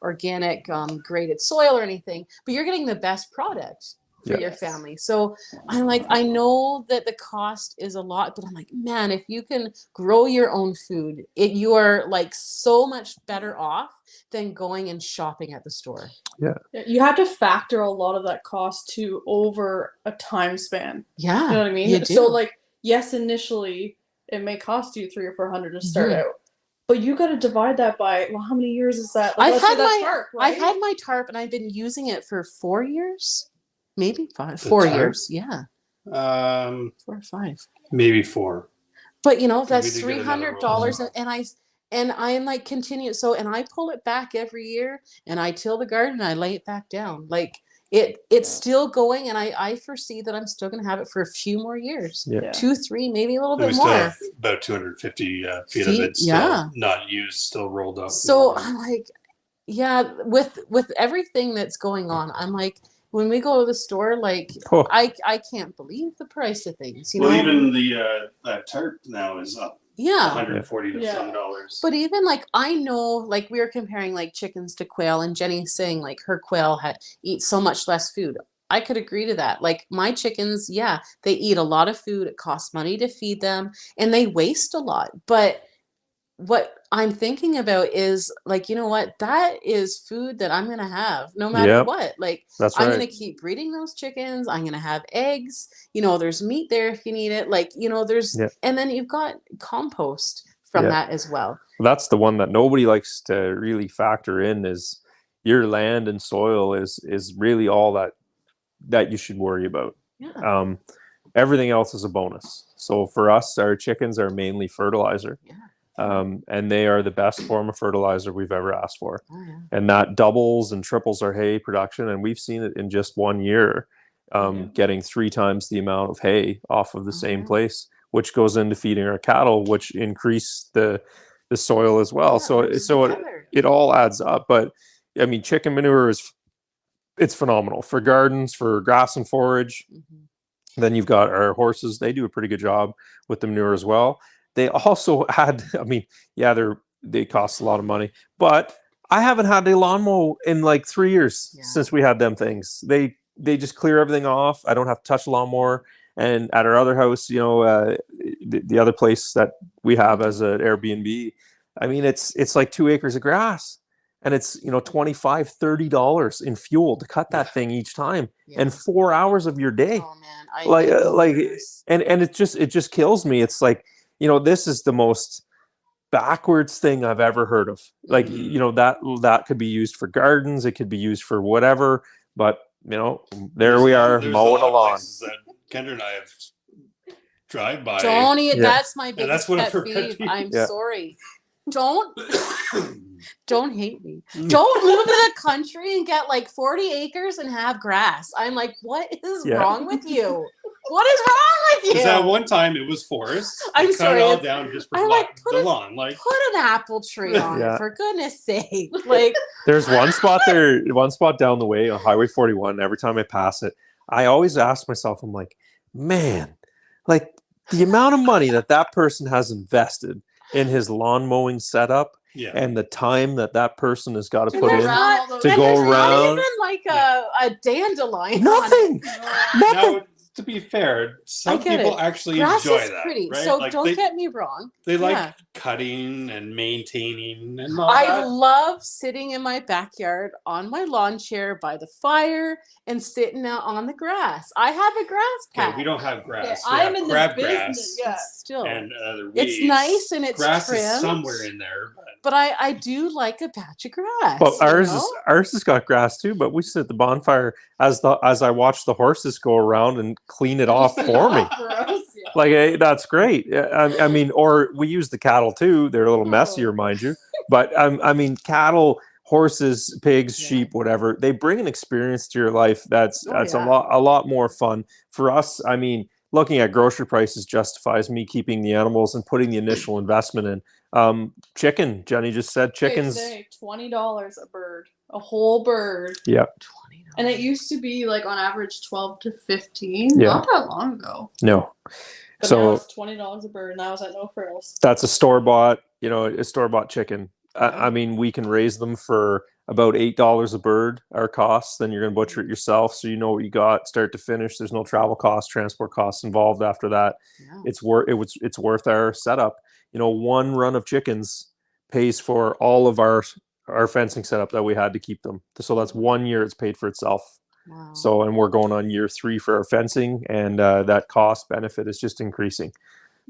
organic graded soil or anything, but you're getting the best product for your family. So I'm like, I know that the cost is a lot, but I'm like, man, if you can grow your own food, you are like so much better off than going and shopping at the store. You have to factor a lot of that cost to over a time span. You know what I mean? You do. So like, yes, initially it may cost you $300 or $400 to start out, but you got to divide that by, well, how many years is that? Like, I've had my tarp and I've been using it for 4 years, maybe 4 years. 4 or 5. maybe 4. But you know, We that's did get another $300, roll. and I'm like continue. So, and I pull it back every year, and I till the garden, and I lay it back down. Like it's still going, and I foresee that I'm still going to have it for a few more years. Yeah. Yeah. 2, 3, maybe a little And we bit still more. have about 250 feet of Feet, it still yeah. not used, still rolled up. So I'm like, yeah, with everything that's going on, I'm like, when we go to the store, like Oh. I can't believe the price of things. You well, know, even the that tarp now is up yeah. 140 to Yeah. some dollars. But even like I know, like we were comparing like chickens to quail, and Jenny's saying like her quail eats so much less food. I could agree to that. Like my chickens, yeah, they eat a lot of food. It costs money to feed them, and they waste a lot. But what I'm thinking about is like, you know what? That is food that I'm gonna have no matter Yep. what. Like That's I'm right. gonna keep breeding those chickens. I'm gonna have eggs. You know, there's meat there if you need it. Like, you know, there's Yeah. and then you've got compost from Yeah. that as well. That's the one that nobody likes to really factor in, is your land and soil is really all that you should worry about. Yeah. Everything else is a bonus. So for us, our chickens are mainly fertilizer. Yeah. And they are the best form of fertilizer we've ever asked for. Oh, yeah. And that doubles and triples our hay production. And we've seen it in just 1 year, getting 3 times the amount of hay off of the same yeah. place, which goes into feeding our cattle, which increase the soil as well. Yeah, So it all adds up. But I mean, chicken manure it's phenomenal for gardens, for grass and forage. Mhm. Then you've got our horses. They do a pretty good job with the manure as well. They also had, I mean, yeah, they cost a lot of money, but I haven't had a lawnmower in like 3 years since we had them things. They just clear everything off. I don't have to touch the lawnmower. And at our other house, you know, the other place that we have as an Airbnb, I mean, it's like 2 acres of grass, and it's, you know, $25-$30 in fuel to cut that thing each time, and 4 hours of your day. Oh man, and it just kills me. It's like, you know, this is the most backwards thing I've ever heard of. Like, you know, that could be used for gardens, it could be used for whatever, but you know, there we are mowing a lawn. That Kendra and I have drive by. Don't eat. That's my biggest that's one of pet her peeve. pet I'm peeves. sorry. Don't hate me. Don't move to the country and get like 40 acres and have grass. I'm like, what is wrong with you? What is wrong with you? Because at one time it was forest. I'm They sorry, cut it all down just for the lawn. Like, put an apple tree on Yeah. it, for goodness sake. Like, There's one spot down the way on Highway 41. Every time I pass it, I always ask myself, I'm like, man, like the amount of money that person has invested in his lawn mowing setup, yeah. and the time that person has got to And put there's in not- to and go there's not around. even like a dandelion. Nothing. Nothing. Now, to be fair, some get people it. actually Grass enjoy is that. pretty, right? so Like don't get me wrong. They like Yeah. cutting and maintaining and all I that. love sitting in my backyard on my lawn chair by the fire and sitting out on the grass. I have a grass patch. Okay, we don't have grass. Yeah, We I'm have in the crabgrass business. Yeah. Still, and other weeds. it's nice and it's grass trimmed. is somewhere in there. But I do like a patch of grass. But you ours know? has got grass too. But we sit at the bonfire as I watch the horses go around and clean it off for me. For us, yeah. Like, hey, that's great. I mean, or we use the cattle too. They're a little messier, mind you. But I mean, cattle, horses, pigs, sheep, whatever. They bring an experience to your life that's a lot more fun for us. I mean, looking at grocery prices justifies me keeping the animals and putting the initial investment in. Chicken, Jenny just said chickens. $20 a bird, a whole bird. Yeah. And it used to be like on average 12 to 15. Yeah. Not that long ago. No. But So now it's $20 a bird, and I was at no frills. that's a store-bought, you know, a store-bought chicken. I mean, we can raise them for about $8 a bird, our costs. Then you're going to butcher it yourself, so you know what you got start to finish. There's no travel costs, transport costs involved after that. Yeah. It's worth our setup. You know, one run of chickens pays for all of our fencing setup that we had to keep them. So that's 1 year it's paid for itself. Wow. So, and we're going on year 3 for our fencing, and that cost benefit is just increasing.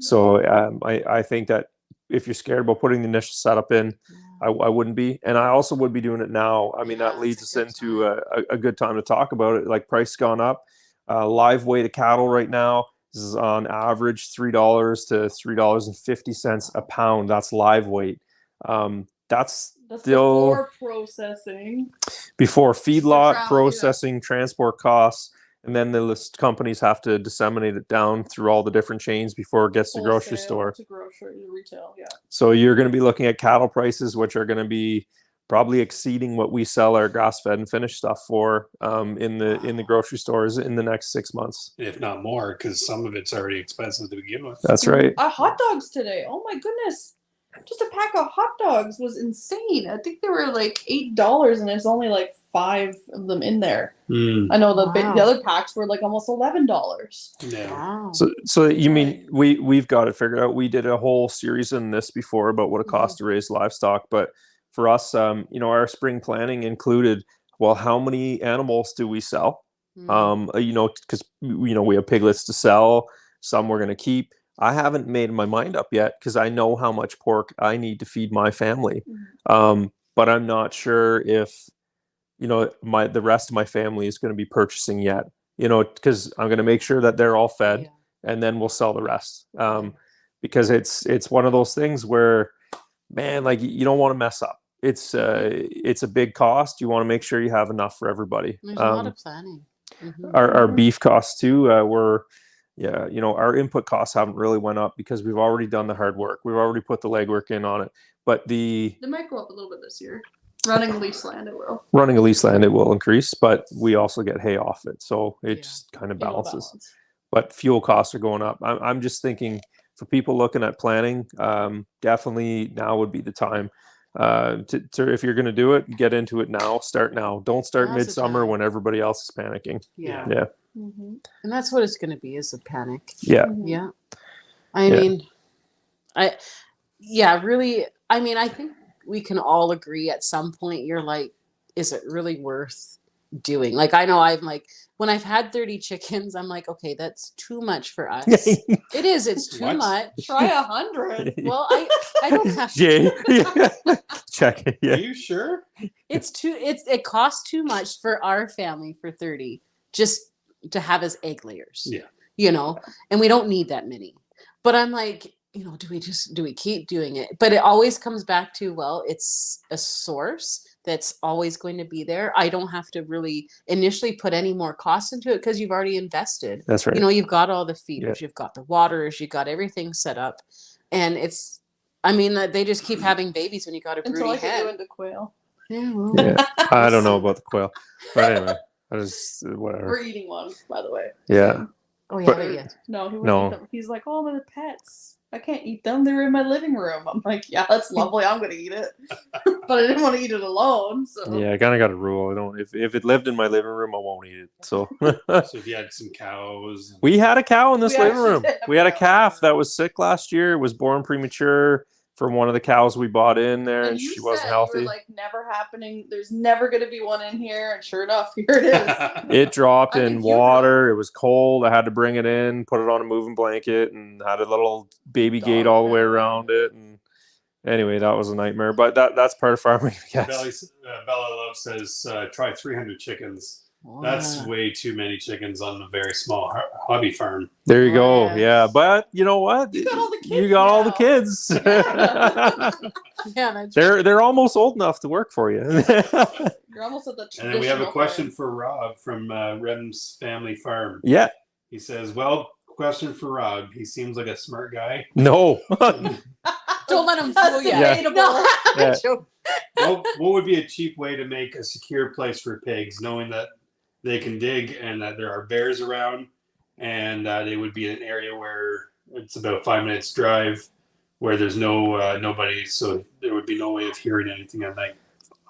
So I think that if you're scared about putting the initial setup in, I wouldn't be. And I also would be doing it now. I mean, that leads us into a good time to talk about it. Like, price gone up. Live weight of cattle right now is is on average $3 to $3.50 a pound. That's live weight. That's still before processing, before feedlot, Central, processing, transport costs, and then the list companies have to disseminate it down through all the different chains before it gets to grocery store. to grocery retail. Yeah. So you're going to be looking at cattle prices, which are going to be probably exceeding what we sell our grass-fed and finished stuff for in the grocery stores in the next 6 months, if not more, because some of it's already expensive to begin with. That's right. Hot dogs today. Oh my goodness. Just a pack of hot dogs was insane. I think they were like $8 and there's only like 5 of them in there. I know the other packs were like almost $11. Yeah. Wow. So you mean we've got it figured out. We did a whole series in this before about what it costs to raise livestock, but for us, our spring planning included, well, how many animals do we sell? Because we have piglets to sell, some we're going to keep. I haven't made my mind up yet because I know how much pork I need to feed my family. But I'm not sure if, the rest of my family is going to be purchasing yet, because I'm going to make sure that they're all fed and then we'll sell the rest. Because it's one of those things where, man, like you don't want to mess up. It's a big cost. You want to make sure you have enough for everybody. There's a lot of planning. Our beef costs too our input costs haven't really went up because we've already done the hard work. We've already put the legwork in on it. But they might go up a little bit this year. Running a lease land, it will. Running a lease land, it will increase, but we also get hay off it. So it just kind of balances. But fuel costs are going up. I'm just thinking for people looking at planning, definitely now would be the time. To if you're going to do it, get into it now. Start now. Don't start midsummer when everybody else is panicking. Yeah. And that's what it's going to be, is a panic. Yeah. I mean, I think we can all agree at some point you're like, is it really worth doing? Like, I know I'm like, when I've had 30 chickens, I'm like, okay, that's too much for us. It is. It's too much. Try 100. Well, I don't have to. Check it. Yeah. Are you sure? It costs too much for our family for 30 just to have as egg layers. Yeah. And we don't need that many. But I'm like, do we keep doing it? But it always comes back to, well, it's a source that's always going to be there. I don't have to really initially put any more costs into it because you've already invested. That's right. You've got all the feeders, you've got the waters, you've got everything set up. And they just keep having babies when you got a broody Until I hen. get you into quail. Yeah, I don't know about the quail. But anyway, whatever. We're eating one, by the way. Yeah. Oh, yeah, yet. No, he wouldn't eat them. He's like, oh, they're pets. I can't eat them. They're in my living room. I'm like, yeah, that's lovely. I'm going to eat it. But I didn't want to eat it alone. So yeah, I kind of got a rule. I don't. If it lived in my living room, I won't eat it. So. So if you had some cows. We had a cow in this living room. We had a calf that was sick last year. It was born premature from one of the cows we bought in there, and she wasn't healthy. You were like, never happening. There's never going to be one in here. And sure enough, here it is. It dropped in water. It was cold. I had to bring it in, put it on a moving blanket, and had a little baby gate all the way around it. And anyway, that was a nightmare. But that's part of farming, I guess. Bella Love says, try 300 chickens. That's way too many chickens on a very small hobby farm. There you go. Yeah, but you know what? You got all the kids. You got all the kids. Yeah, they're almost old enough to work for you. You're almost at the traditional. And then we have a question for Rob from Rem's Family Farm. Yeah. He says, well, question for Rob. He seems like a smart guy. No. Don't let him fool you. Well, what would be a cheap way to make a secure place for pigs, knowing that they can dig and that there are bears around, and that it would be an area where it's about 5 minutes drive, where there's nobody, so there would be no way of hearing anything at night?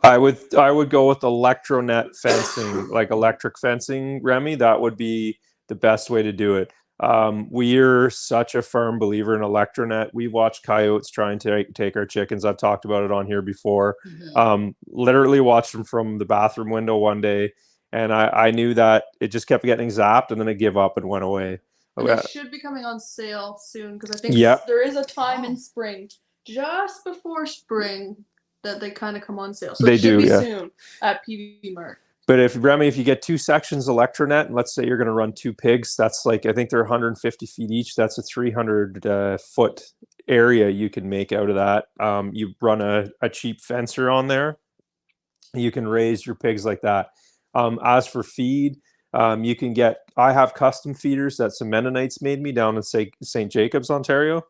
I would go with electronet fencing, like electric fencing, Remy. That would be the best way to do it. We're such a firm believer in electronet. We've watched coyotes trying to take our chickens. I've talked about it on here before. Literally watched them from the bathroom window one day, and I knew that it just kept getting zapped, and then it gave up and went away. And it should be coming on sale soon, because I think there is a time in spring, just before spring, that they kind of come on sale. So they it should do, be soon at PV Mart. But if you get 2 sections electronet, and let's say you're going to run 2 pigs, that's like, I think they're 150 feet each. That's a 300 foot area you can make out of that. You run a cheap fencer on there. You can raise your pigs like that. As for feed, you can get, I have custom feeders that some Mennonites made me down in St. Jacobs, Ontario.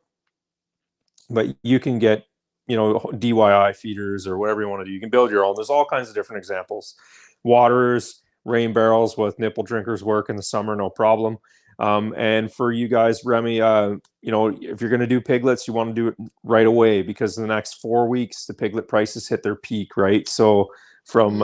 But you can get, DIY feeders or whatever you want to do. You can build your own. There's all kinds of different examples. Waters, rain barrels with nipple drinkers work in the summer, no problem. And for you guys, Remy, if you're going to do piglets, you want to do it right away, because in the next 4 weeks, the piglet prices hit their peak, right? So from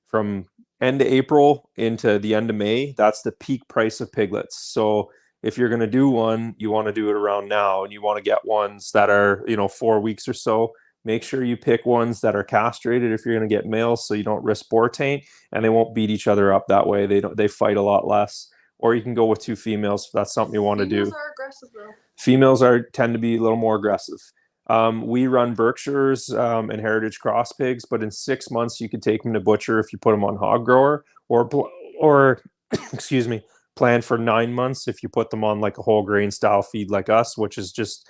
from end of April into the end of May, that's the peak price of piglets. So if you're going to do one, you want to do it around now, and you want to get ones that are, 4 weeks or so. Make sure you pick ones that are castrated if you're going to get males, so you don't risk boar taint, and they won't beat each other up that way. They fight a lot less. Or you can go with 2 females if that's something you want to do. Females are aggressive though. Females tend to be a little more aggressive. We run Berkshires and Heritage Cross pigs, but in 6 months you can take them to butcher if you put them on hog grower, or excuse me, plan for 9 months if you put them on like a whole grain style feed like us, which is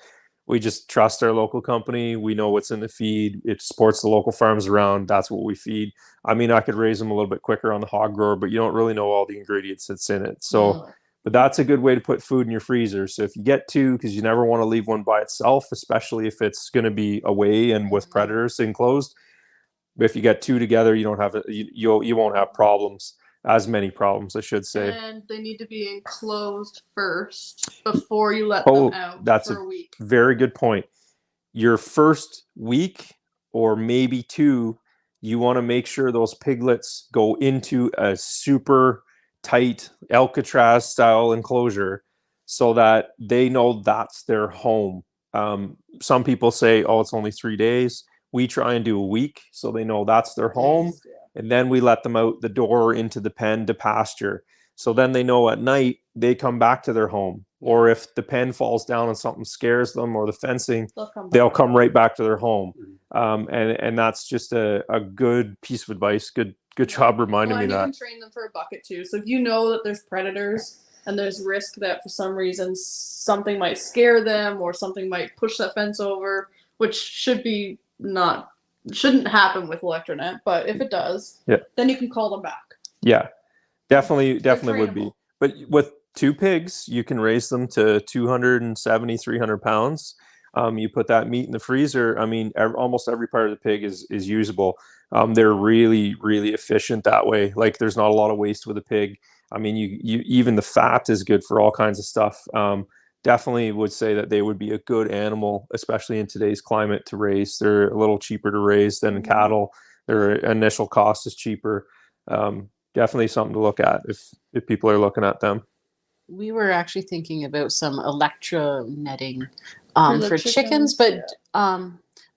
we just trust our local company. We know what's in the feed. It supports the local farms around. That's what we feed. I mean, I could raise them a little bit quicker on the hog grower, but you don't really know all the ingredients that's in it. So, but that's a good way to put food in your freezer. So if you get 2, because you never want to leave one by itself, especially if it's going to be away and with predators enclosed. But if you get 2 together, you don't have you won't have problems. As many problems, I should say. And they need to be enclosed first before you let them out that's for a week. Very good point. Your first week or maybe 2, you want to make sure those piglets go into a super tight Alcatraz style enclosure so that they know that's their home. Some people say, it's only 3 days. We try and do a week so they know that's their home. Yeah. And then we let them out the door into the pen to pasture. So then they know at night they come back to their home. Or if the pen falls down and something scares them, or the fencing, they'll come right back to their home. And that's just a good piece of advice. Good job reminding me that. You can train them for a bucket too. So if you know that there's predators and there's risk that for some reason something might scare them or something might push that fence over, which shouldn't happen with Electronet, but if it does, then you can call them back. Yeah, definitely would be. But with 2 pigs, you can raise them to 270, 300 pounds. You put that meat in the freezer. I mean, almost every part of the pig is usable. They're really, really efficient that way. Like, there's not a lot of waste with a pig. I mean, you even the fat is good for all kinds of stuff. Definitely would say that they would be a good animal, especially in today's climate, to raise. They're a little cheaper to raise than cattle. Their initial cost is cheaper. Definitely something to look at if people are looking at them. We were actually thinking about some electro netting for chickens, but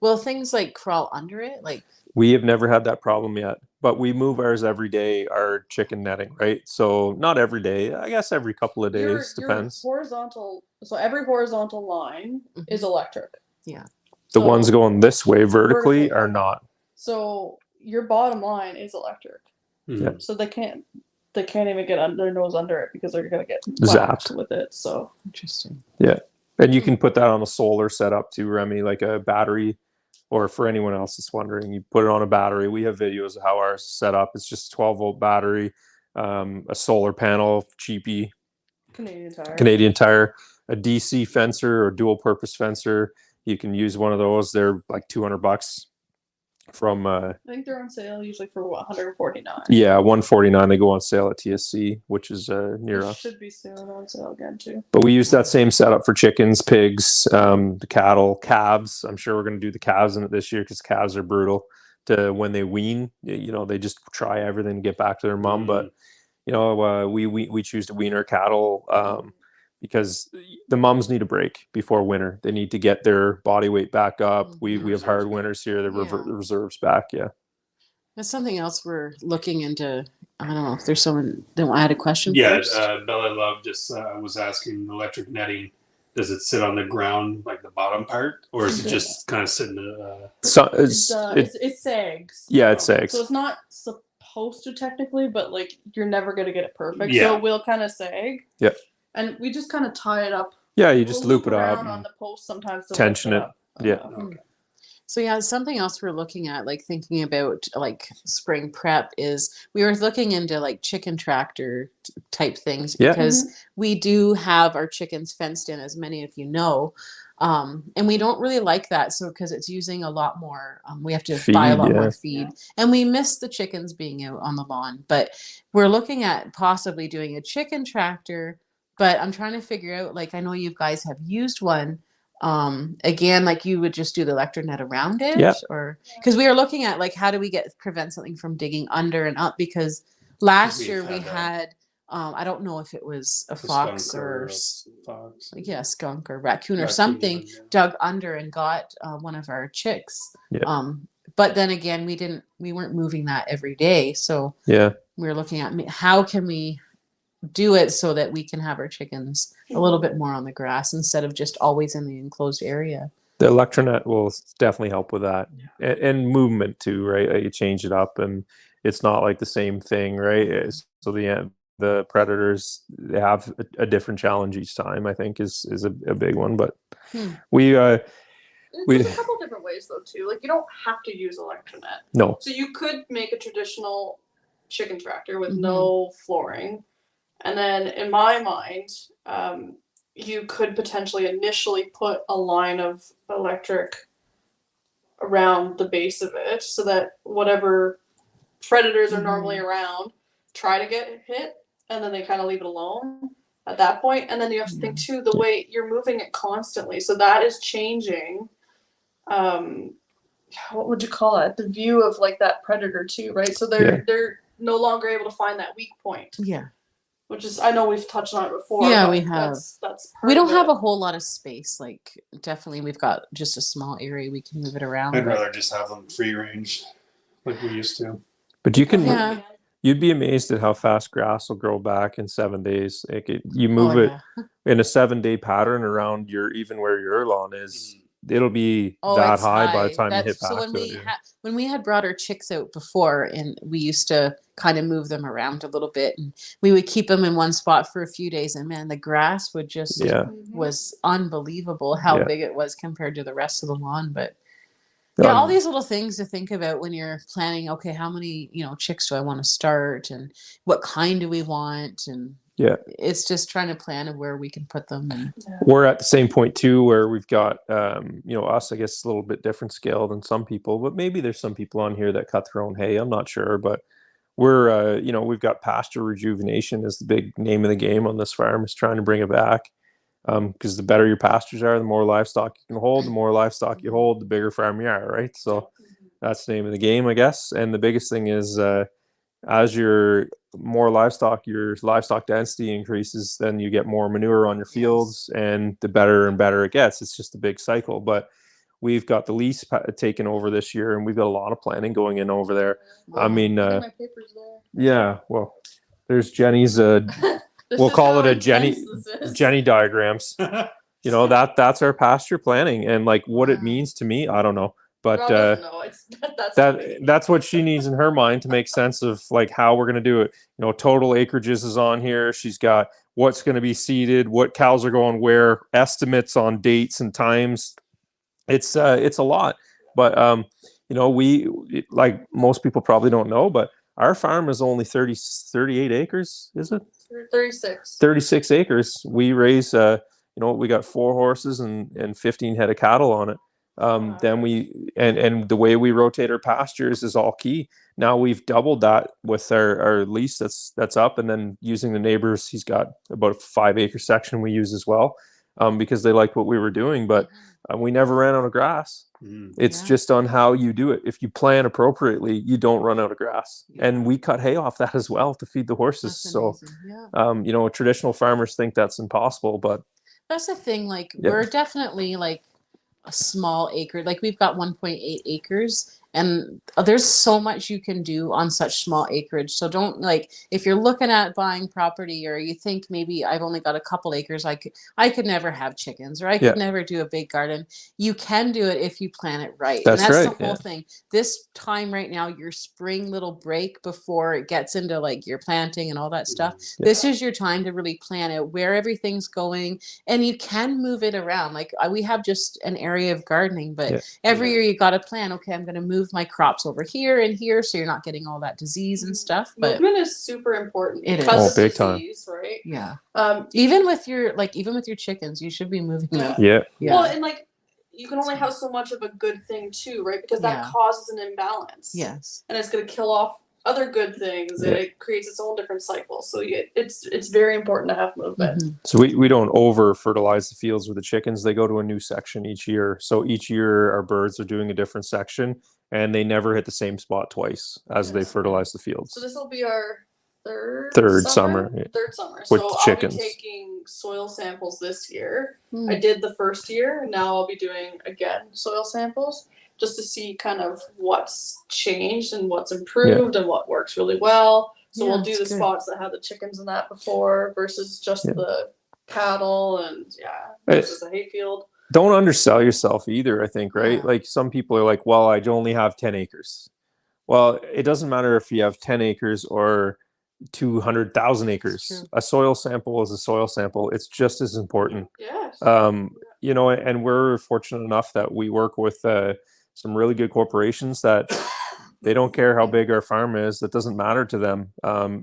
will things like crawl under it? Like, we have never had that problem yet, but we move ours every day, our chicken netting, right? So not every day, I guess every couple of days, depends. So every horizontal line is electric. Yeah. The ones going this way vertically are not. So your bottom line is electric. Yeah. So they can't even get their nose under it because they're going to get zapped with it. So interesting. Yeah. And you can put that on a solar setup too, Remy, like a battery. Or for anyone else that's wondering, you put it on a battery. We have videos of how ours is set up. It's just a 12-volt battery, a solar panel, cheapy, Canadian Tire, a DC fencer or dual-purpose fencer. You can use one of those. They're like $200 from. I think they're on sale usually for $149. Yeah, $149. They go on sale at TSC, which is near us. Should be soon on sale again too. But we use that same setup for chickens, pigs, the cattle, calves. I'm sure we're going to do the calves in it this year because calves are brutal. When they wean, they just try everything to get back to their mom. But we choose to wean our cattle because the mums need a break before winter. They need to get their body weight back up. We have hard winters here. The reserves back. Yeah. That's something else we're looking into. I don't know if there's someone that had a question. Yeah, first. Bella Love just was asking electric netting. does it sit on the ground, like the bottom part, or is it just kind of sitting? So It sags. yeah, it sags. So it's not supposed to technically, but like you're never gonna get it perfect. Yeah. So it will kind of sag. Yeah. And we just kind of tie it up. Yeah, you just We'll loop it up, around on the post sometimes to tension lift it. up. Yeah. Okay. So yeah, something else we're looking at, like thinking about like spring prep, is we were looking into like chicken tractor type things Yeah. because we do have our chickens fenced in, as many of you know, and we don't really like that. So because it's using a lot more, we have to buy a Feed, lot yeah. more feed, and we miss the chickens being out on the lawn. But we're looking at possibly doing a chicken tractor. But I'm trying to figure out, like, I know you guys have used one. Again, like you would just do the electric net around it, Yeah. or because we were looking at like how do we prevent something from digging under and up, because last year we had I don't know if it was a fox or fox. yeah, skunk or raccoon or something dug under and got one of our chicks. Yeah. But then again, we weren't moving that every day, so Yeah. we were looking at how can we do it so that we can have our chickens a little bit more on the grass instead of just always in the enclosed area. The electronet will definitely help with that, and movement too, right? You change it up, and it's not like the same thing, right? So the predators, they have a different challenge each time. I think is a big one, but we There's a couple different ways though too. Like you don't have to use electronet. No. So you could make a traditional chicken tractor with no flooring. And then in my mind, you could potentially initially put a line of electric around the base of it so that whatever predators are normally around try to get hit, and then they kind of leave it alone at that point. And then you have to think too, the way you're moving it constantly. So that is changing, what would you call it? The view of like that predator too, right? So they're no longer able to find that weak point. Yeah. Which is, I know we've touched on it before. Yeah, but we have. That's we don't have a whole lot of space. Like, definitely, we've got just a small area we can move it around. I'd rather just have them free range, like we used to. But you can. Yeah. You'd be amazed at how fast grass will grow back in 7 days. Like you move it in a 7-day pattern around even where your lawn is. It'll be that high by the time you hit back. So when we had brought our chicks out before, and we used to kind of move them around a little bit, and we would keep them in one spot for a few days, and man, the grass would just was unbelievable how big it was compared to the rest of the lawn. But yeah, all these little things to think about when you're planning. Okay, how many chicks do I want to start, and what kind do we want, and it's just trying to plan of where we can put them. And we're at the same point too, where we've got us, I guess, a little bit different scale than some people, but maybe there's some people on here that cut their own hay. I'm not sure, but we're we've got pasture rejuvenation is the big name of the game on this farm, is trying to bring it back. Because the better your pastures are, the more livestock you can hold. The more livestock you hold, the bigger farm you are, right? So that's the name of the game, I guess. And the biggest thing is, as your livestock density increases, then you get more manure on your fields, and the better and better it gets. It's just a big cycle. But we've got the lease taken over this year, and we've got a lot of planning going in over there. Wow. I mean, my paper's there. Yeah, well, there's Jenny's. We'll call it a Jenny diagrams. That's our pasture planning, and like what it means to me, I don't know. But that's what she needs in her mind to make sense of like how we're going to do it. Total acreages is on here. She's got what's going to be seeded, what cows are going where, estimates on dates and times. It's a lot, but we, like most people probably don't know, but our farm is only 38 acres, is it? 36 acres. We raise we got 4 horses and 15 head of cattle on it. Then we and the way we rotate our pastures is all key. Now we've doubled that with our lease that's up, and then using the neighbors, he's got about a 5-acre section we use as well, because they liked what we were doing, but we never ran out of grass. It's just on how you do it. If you plan appropriately, you don't run out of grass. And we cut hay off that as well to feed the horses. So traditional farmers think that's impossible, but that's the thing. Like we're definitely like a small acre, like we've got 1.8 acres, And there's so much you can do on such small acreage. So don't, like, if you're looking at buying property or you think maybe I've only got a couple acres, I could never have chickens, or I could never do a big garden. You can do it if you plan it right. That's and that's right, the whole thing. This time right now, your spring little break before it gets into like your planting and all that stuff, this is your time to really plan out where everything's going, and you can move it around. Like we have just an area of gardening, but every year you got to plan, okay, I'm going to move my crops over here and here, so you're not getting all that disease and stuff. But movement is super important it because is. of Big time. disease, right? Yeah. Even with your chickens, you should be moving them. Yeah. Well, and like you can only have so much of a good thing too, right? Because that causes an imbalance. Yes. And it's going to kill off other good things, and it creates its own different cycle. So it's very important to have movement. So we don't over fertilize the fields with the chickens. They go to a new section each year. So each year our birds are doing a different section, and they never hit the same spot twice as they fertilize the fields. So this will be our third summer. Third summer. With So the I'll chickens. be taking soil samples this year. I did the first year, and now I'll be doing again soil samples just to see kind of what's changed and what's improved and what works really well. So we'll do the spots that had the chickens in that before versus just the cattle and versus the hayfield. Don't undersell yourself either, I think, right? Like some people are like, well, I only have 10 acres. Well, it doesn't matter if you have 10 acres or 200,000 acres. A soil sample is a soil sample. It's just as important. Yes. You know, and we're fortunate enough that we work with some really good corporations that they don't care how big our farm is. That doesn't matter to them.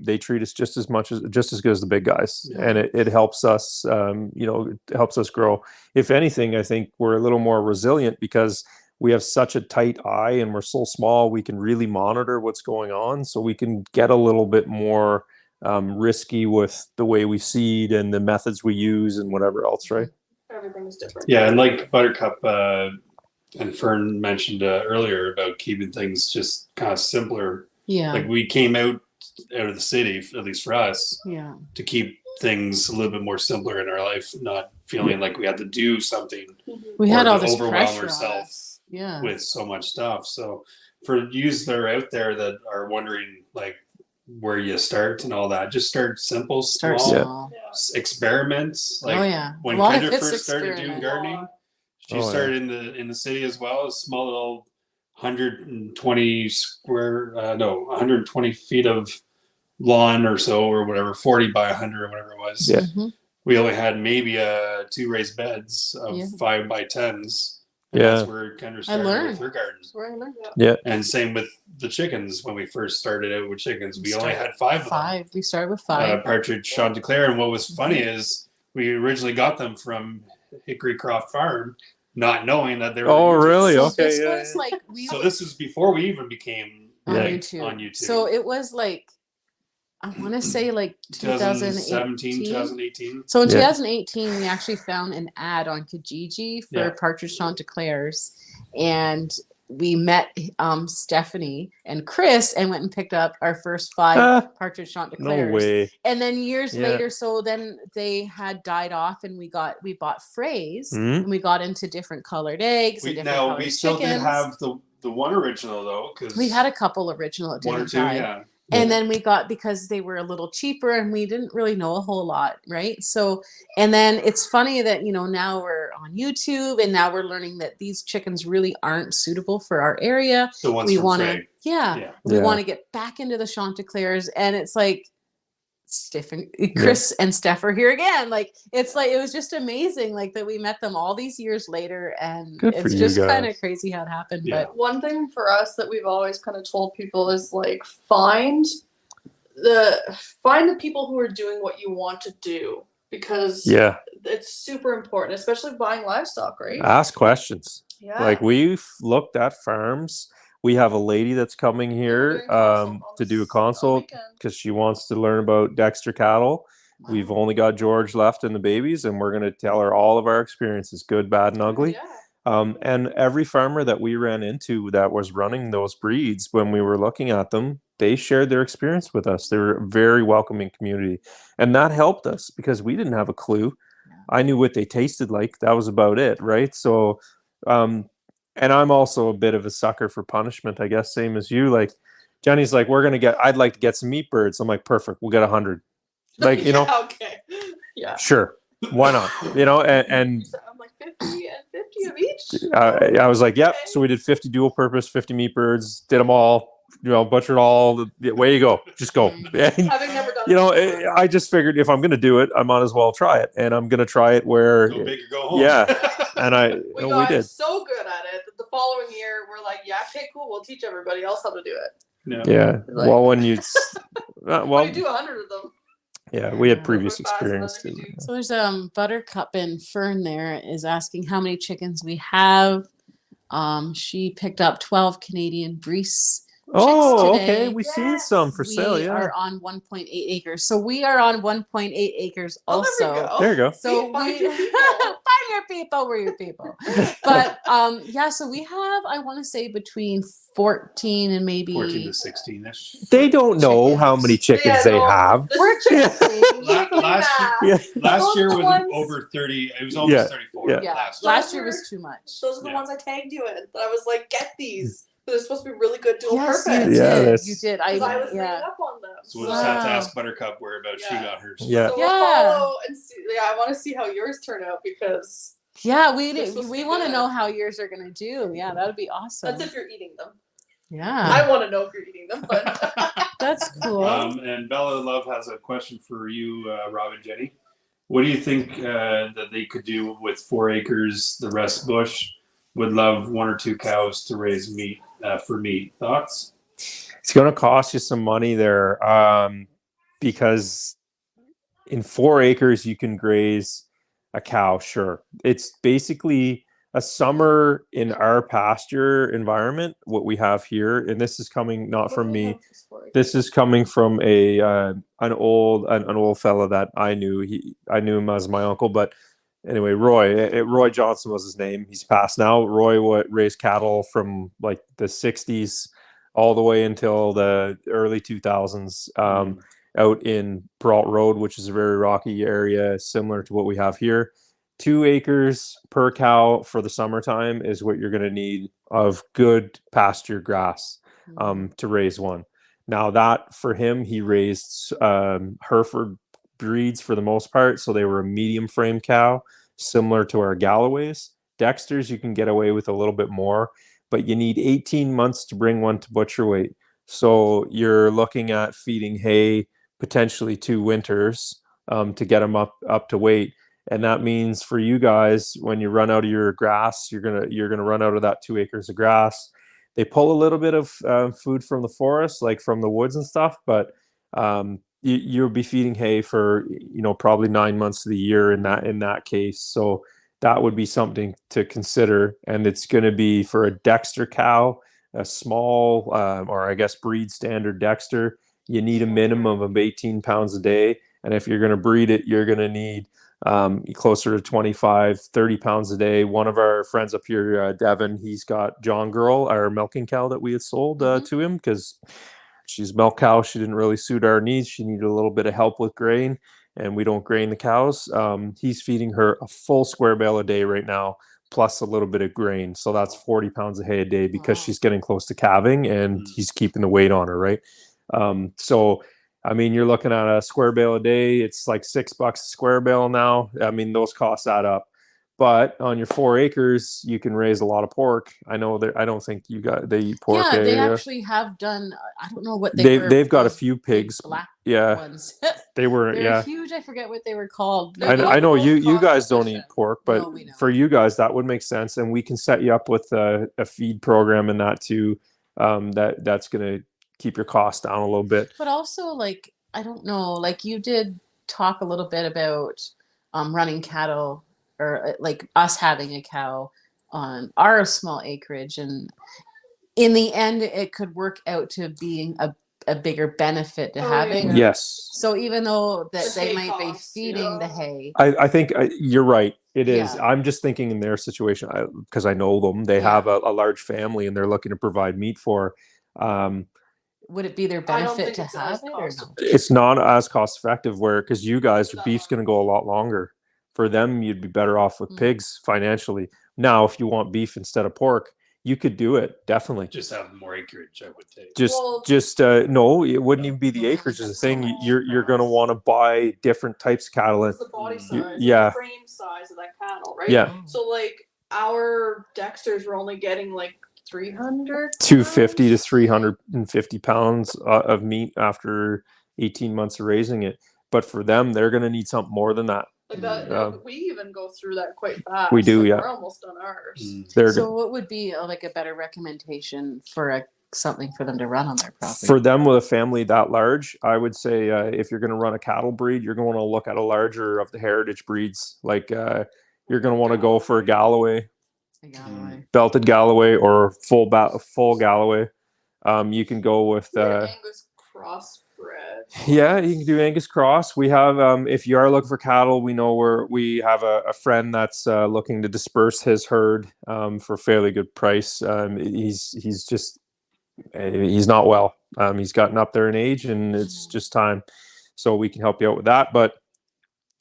They treat us just as good as the big guys, and it helps us. You know, it helps us grow. If anything, I think we're a little more resilient because we have such a tight eye and we're so small. We can really monitor what's going on, so we can get a little bit more risky with the way we seed and the methods we use and whatever else, right? Everything's different. Yeah, and like Buttercup and Fern mentioned earlier about keeping things just kind of simpler. Yeah. Like we came out of the city, at least for us, to keep things a little bit more simpler in our life, not feeling like we had to do something. We had all this overwhelm pressure ourselves on us. with so much stuff. So for yous that are out there that are wondering like where you start and all that, just start simple, small. Experiments. Like when Kendra first started doing gardening, she started in the city as well, a small little 120 feet of lawn or so, or whatever, 40 by 100 or whatever it was. We only had maybe 2 raised beds of 5 by 10s. And that's where Kendra started with her gardens. And same with the chickens. When we first started out with chickens, we only had 5 of them. We started with 5. Partridge, Chanticleer. And what was funny is we originally got them from Hickory Croft Farm, not knowing that they were. Oh, really? So okay. this was like so this is before we even became on YouTube. So it was like, I want to say like 2017, 2018. So in 2018, we actually found an ad on Kijiji for Partridge Chanticleers, and we met Stephanie and Chris and went and picked up our first 5 Partridge Chanticleers. No way. And then years later, so then they had died off, and we bought frays, and we got into different colored eggs and different colored we still chickens. did have the one original though, because we had a couple original that one or didn't two, die. And then we got, because they were a little cheaper and we didn't really know a whole lot, right? So, and then it's funny that, you know, now we're on YouTube and now we're learning that these chickens really aren't suitable for our area. The ones we from want Frey. to, we want to get back into the Chanticleers, and it's like, Chris and Steph are here again. Like, it's like, it was just amazing, like that we met them all these years later, and it's just kind of crazy how it happened. But one thing for us that we've always kind of told people is like, find the people who are doing what you want to do, because it's super important, especially buying livestock, right? Ask questions. Like, we've looked at farms. We have a lady that's coming here to do a consult because she wants to learn about Dexter cattle. Wow. We've only got George left and the babies, and we're going to tell her all of our experiences, good, bad, and ugly. And every farmer that we ran into that was running those breeds, when we were looking at them, they shared their experience with us. They were a very welcoming community. And that helped us because we didn't have a clue. I knew what they tasted like. That was about it, right? So And I'm also a bit of a sucker for punishment, I guess, same as you. Like Jenny's like, I'd like to get some meat birds. I'm like, perfect, we'll get 100. Like, you know, okay. Yeah. sure, why not? You know, and I'm like 50 and 50 of each. I was like, yep. Okay. So we did 50 dual purpose, 50 meat birds, did them all, you know, butchered all. Way you go, just go. And, Having never done you know, it before. I just figured if I'm going to do it, I might as well try it, and I'm going to try it where, Go big or go home. yeah. And we we got did. so good at it that the following year we're like, yeah, okay, cool, we'll teach everybody else how to do it. No. Yeah. Like- Well, when you, When well, you do 100 of them. yeah, we had Yeah. previous We're faster than experience if too. you do- So there's Buttercup and Fern there is asking how many chickens we have. She picked up 12 Canadian Brees. Oh, today. okay. We've seen some for sale. We Yeah. are on 1.8 acres. So we are on 1.8 acres Oh, also. there we go. There you go. So Find we your people. find your people, we're your people. But yeah, so we have, I want to say, between 14 and maybe 14 to 16-ish. They don't know how many chickens they no, have. This We're is chicken chicken. Last Yeah. Last Those year are the was ones- over 30. It was almost Yeah, 34 yeah. Yeah, last year. last year was too much. Those are the Yeah. ones I tagged you in. That I was like, get these. They're supposed to be really good dual Yes, purpose. you Yeah, did. that's- You did. Because I was yeah. reading up on them. So we'll just have to Wow. ask Buttercup whereabouts she Yeah. got hers. Yeah. So we'll Yeah. follow and see. Yeah, I want to see how yours turn out because Yeah, They're supposed to we be want to good. know how yours are gonna do. Yeah, that would be awesome. that's if you're eating them. Yeah, I want to know if you're eating them, but that's cool. And Bella Love has a question for you, Rob and Jenny. What do you think that they could do with 4 acres, the rest bush? Would love 1 or 2 cows to raise meat for meat. Thoughts? It's going to cost you some money there, because in 4 acres you can graze a cow. Sure, it's basically a summer in our pasture environment. What we have here, and this is coming not from me. This is coming from an old fella that I knew. I knew him as my uncle, but anyway, Roy Johnson was his name. He's passed now. Roy raised cattle from like the 60s all the way until the early 2000s, out in Peralt Road, which is a very rocky area, similar to what we have here. 2 acres per cow for the summertime is what you're going to need of good pasture grass to raise one. Now that for him, he raised Hereford breeds for the most part. So they were a medium frame cow, similar to our Galloways. Dexters, you can get away with a little bit more, but you need 18 months to bring one to butcher weight. So you're looking at feeding hay potentially 2 winters to get them up to weight. And that means for you guys, when you run out of your grass, you're gonna run out of that 2 acres of grass. They pull a little bit of food from the forest, like from the woods and stuff, but you'll be feeding hay for probably 9 months of the year in that case. So that would be something to consider. And it's going to be for a Dexter cow, a small or I guess breed standard Dexter. You need a minimum of 18 pounds a day, and if you're going to breed it, you're going to need closer to 25, 30 pounds a day. One of our friends up here, Devin, he's got John Girl, our milking cow that we had sold to him because she's a milk cow. She didn't really suit our needs. She needed a little bit of help with grain, and we don't grain the cows. He's feeding her a full square bale a day right now, plus a little bit of grain. So that's 40 pounds of hay a day because she's getting close to calving, and he's keeping the weight on her, right? So I mean, you're looking at a square bale a day. It's like $6 a square bale now. I mean, those costs add up. But on your 4 acres, you can raise a lot of pork. I know that I don't think they eat pork. Yeah, they actually have done. I don't know what they've got a those few big pigs. black Yeah, ones. they were. They're huge. I forget what they were called. I know you cost guys don't eat efficient. pork, but No, we don't. for you guys that would make sense, and we can set you up with a feed program and that too. That's going to keep your costs down a little bit. But also, like, I don't know, like you did talk a little bit about running cattle, or like us having a cow on our small acreage, and in the end it could work out to being a bigger benefit to having. Yes. So even though that The they hay might be costs, feeding the hay, I think you're right. It is. Yeah. I'm just thinking in their situation because I know them. They Yeah. have a large family and they're looking to provide meat for. would it be their I don't benefit think to it's have as it or cost no? It's not as cost effective because you guys, That beef's long. going to go a lot longer. For them, you'd be better off with Mm. pigs financially. Now, if you want beef instead of pork, you could do it, definitely. Just have more acreage, I would think. No, it wouldn't even be the acreage is the thing. You're going to want to buy different types of cattle. It's the body size, yeah. the frame size of that cattle, right? Yeah. So like our Dexters were only getting like 300, 250 to 350 pounds of meat after 18 months of raising it. But for them, they're going to need something more than that. Like that, we even go through that quite fast. We do, like, yeah. We're almost on ours. So what would be like a better recommendation for something for them to run on their property? For them with a family that large, I would say if you're going to run a cattle breed, you're going to look at a larger of the heritage breeds. Like you're going to want to go for a Galloway. Belted Galloway or full Galloway. You can go with Angus crossbred. Yeah, you can do Angus cross. We have if you are looking for cattle, we know we have a friend that's looking to disperse his herd for a fairly good price. He's not well. He's gotten up there in age and it's just time. So we can help you out with that, but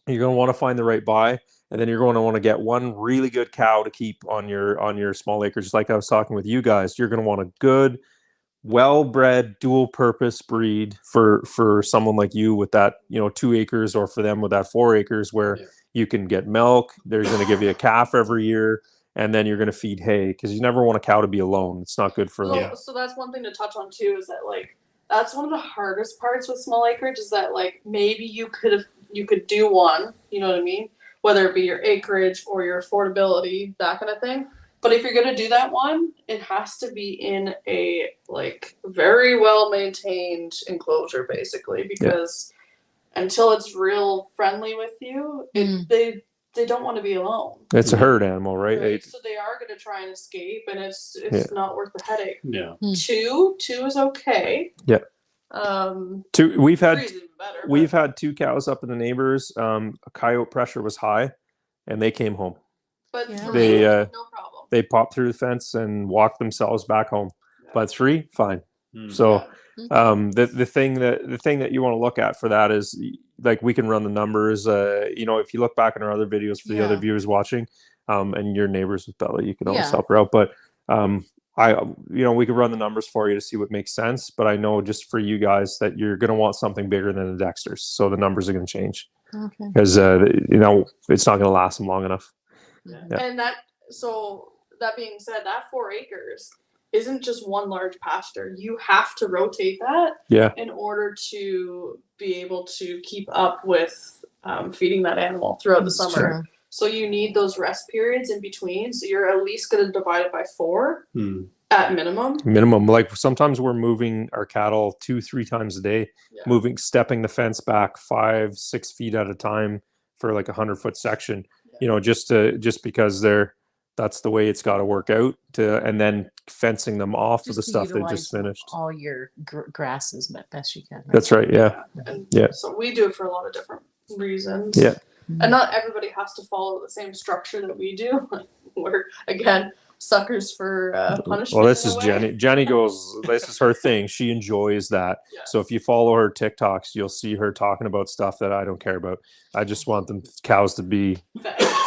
you're going to want to find the right buy. And then you're going to want to get one really good cow to keep on your small acreage. Like I was talking with you guys, you're going to want a good, well-bred, dual-purpose breed for someone like you with that 2 acres, or for them with that 4 acres, where you can get milk. They're going to give you a calf every year, and then you're going to feed hay, because you never want a cow to be alone. It's not good for them. So that's one thing to touch on too. Is that like that's one of the hardest parts with small acreage, is that like maybe you could do one. You know what I mean? Whether it be your acreage or your affordability, that kind of thing. But if you're going to do that one, it has to be in a like very well maintained enclosure, basically, because until it's real friendly with you, they don't want to be alone. It's a herd animal, right? So they are going to try and escape, and it's not worth the headache. Yeah. Two is okay. Yeah. We've had 2 cows up in the neighbors. Coyote pressure was high, and they came home. But no problem. They popped through the fence and walked themselves back home. Yeah. But 3, fine. So the thing that you want to look at for that is, like, we can run the numbers. If you look back in our other videos for the other viewers watching, and your neighbors with Bella, you can always help her out. But we could run the numbers for you to see what makes sense. But I know just for you guys that you're going to want something bigger than a Dexter's, so the numbers are going to change. Okay. Because it's not going to last them long enough. Yeah. And that being said, that 4 acres isn't just one large pasture. You have to rotate that in order to be able to keep up with feeding that animal throughout the summer. True. So you need those rest periods in between. So you're at least going to divide it by 4 at minimum. Minimum. Like sometimes we're moving our cattle 2-3 times a day, stepping the fence back 5-6 feet at a time for like 100-foot section. Just because that's the way it's got to work out and then fencing them off to the stuff they just finished. All your grasses best you can. Right? That's right. Yeah. So we do it for a lot of different reasons. Yeah. And not everybody has to follow the same structure that we do. We're, again, suckers for punishment. Well, this is Jenny. Jenny goes, this is her thing. She enjoys that. Yeah. So if you follow her TikToks, you'll see her talking about stuff that I don't care about. I just want them cows to be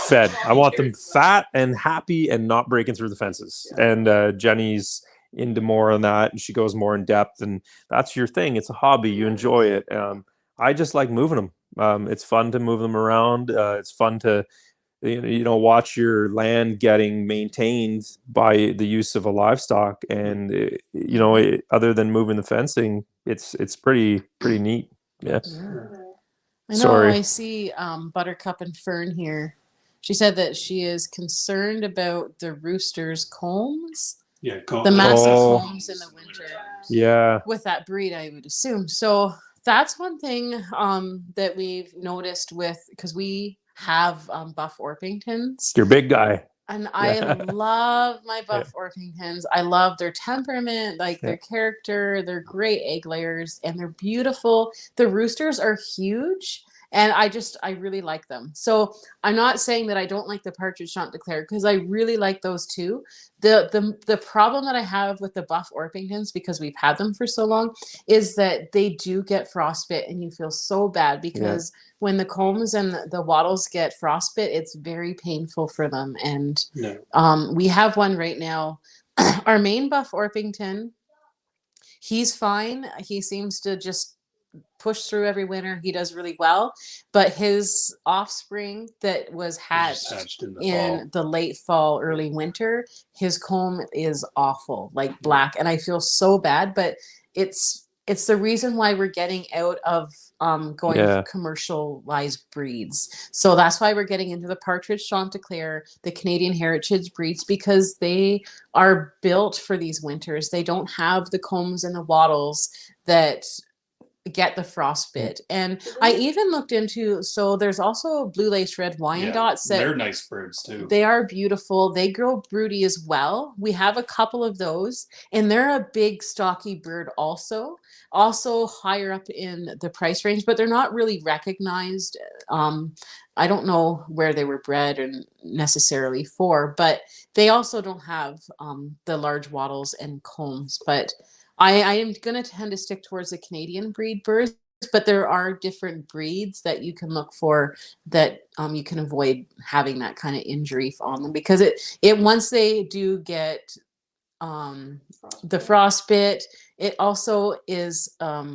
fed. I want them fat and happy and not breaking through the fences. Yeah. And Jenny's into more on that, and she goes more in depth. And that's your thing. It's a hobby. You enjoy it. I just like moving them. It's fun to move them around. It's fun to watch your land getting maintained by the use of a livestock, and other than moving the fencing, it's pretty neat. Yeah. I know. I see Buttercup and Fern here. She said that she is concerned about the roosters' combs. Yeah, the massive combs in the winter. Yeah. With that breed, I would assume. So that's one thing that we've noticed because we have Buff Orpingtons. Your big guy. And I love my Buff Orpingtons. I love their temperament, their character. They're great egg layers, and they're beautiful. The roosters are huge, and I really like them. So I'm not saying that I don't like the Partridge Chanticleer, because I really like those too. The problem that I have with the Buff Orpingtons, because we've had them for so long, is that they do get frostbite, and you feel so bad because when the combs and the wattles get frostbite, it's very painful for them. And we have one right now, our main buff Orpington, he's fine. He seems to just push through every winter. He does really well. But his offspring that was hatched in the late fall, early winter, his comb is awful, like black. And I feel so bad, but it's the reason why we're getting out of going commercialized breeds. So that's why we're getting into the partridge Chanticleer, the Canadian heritage breeds, because they are built for these winters. They don't have the combs and the wattles that get the frostbite. And I even looked into, so there's also blue lace red Wyandottes that they're nice birds too. They are beautiful. They grow broody as well. We have a couple of those, and they're a big stocky bird also higher up in the price range, but they're not really recognized. I don't know where they were bred and necessarily for, but they also don't have the large wattles and combs. But I am going to tend to stick towards the Canadian breed birds, but there are different breeds that you can look for that you can avoid having that kind of injury on them, because it once they do get the frostbite, it also is a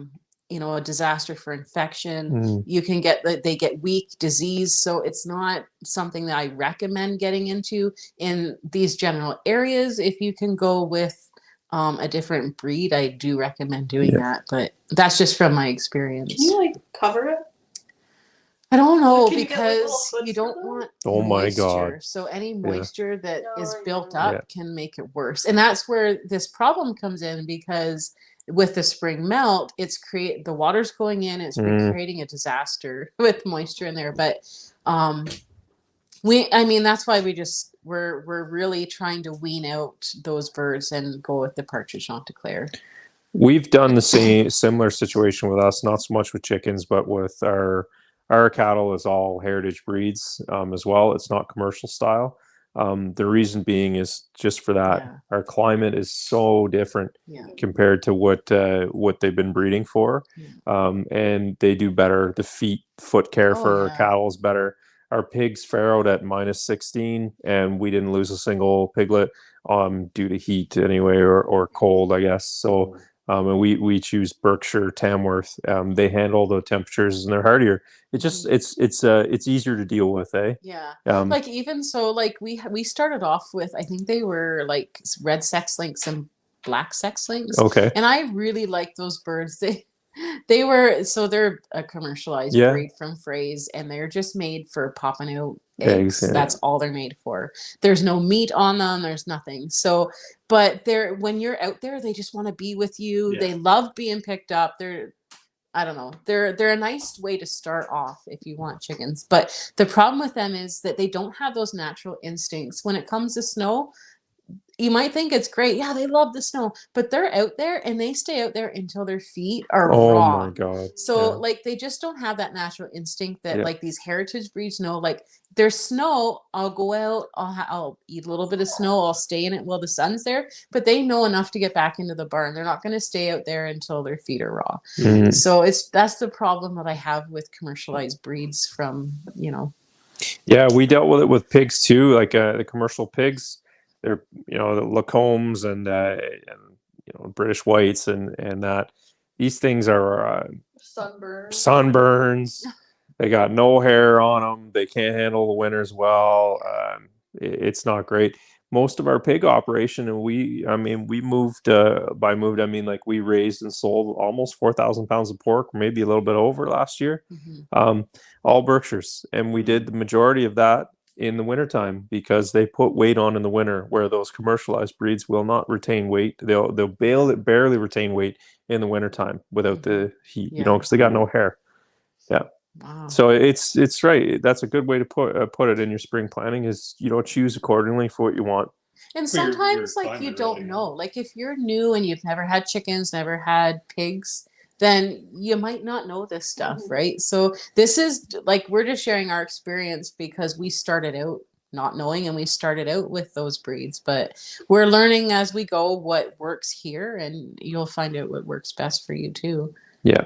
disaster for infection. You can they get weak disease, so it's not something that I recommend getting into in these general areas. If you can go with a different breed, I do recommend doing that, but that's just from my experience. Can you cover it? I don't know, because you don't want Oh my moisture. God. So any moisture that is built up can make it worse. And that's where this problem comes in, because with the spring melt, the water's going in, it's creating a disaster with moisture in there. But that's why we're really trying to wean out those birds and go with the partridge Chanticleer. We've done the similar situation with us, not so much with chickens, but with our cattle is all heritage breeds as well. It's not commercial style. The reason being is just for that. Our climate is so different compared to what they've been breeding for. And they do better. The foot care for our cattle is better. Our pigs farrowed at -16, and we didn't lose a single piglet due to heat anyway, or cold, I guess. So and we choose Berkshire Tamworth. They handle the temperatures and they're hardier. It's easier to deal with, eh? Yeah. Even so, we started off with, I think they were like red sex links and black sex links. Okay. And I really like those birds. They're a commercialized breed from Frey's, and they're just made for popping out eggs. That's all they're made for. There's no meat on them. There's nothing. So, but when you're out there, they just want to be with you. They love being picked up. I don't know. They're a nice way to start off if you want chickens. But the problem with them is that they don't have those natural instincts. When it comes to snow, you might think it's great. Yeah, they love the snow, but they're out there and they stay out there until their feet are raw. Oh my God. So they just don't have that natural instinct that these heritage breeds know. Like, there's snow, I'll go out, I'll eat a little bit of snow, I'll stay in it while the sun's there, but they know enough to get back into the barn. They're not going to stay out there until their feet are raw. So that's the problem that I have with commercialized breeds from, Yeah, we dealt with it with pigs too, like the commercial pigs. They're the Lacombs and British whites and that. These things are sunburns. They got no hair on them. They can't handle the winters well. It's not great. Most of our pig operation, and we moved. By moved, I mean like we raised and sold almost 4,000 pounds of pork, maybe a little bit over last year. All Berkshires, and we did the majority of that in the wintertime because they put weight on in the winter, where those commercialized breeds will not retain weight. They'll barely retain weight in the wintertime without the heat, because they got no hair. Yeah. Wow. So it's right. That's a good way to put it in your spring planning, is choose accordingly for what you want. And sometimes you don't know. Like, if you're new and you've never had chickens, never had pigs, then you might not know this stuff, right? So this is we're just sharing our experience because we started out not knowing, and we started out with those breeds, but we're learning as we go what works here, and you'll find out what works best for you too. Yeah.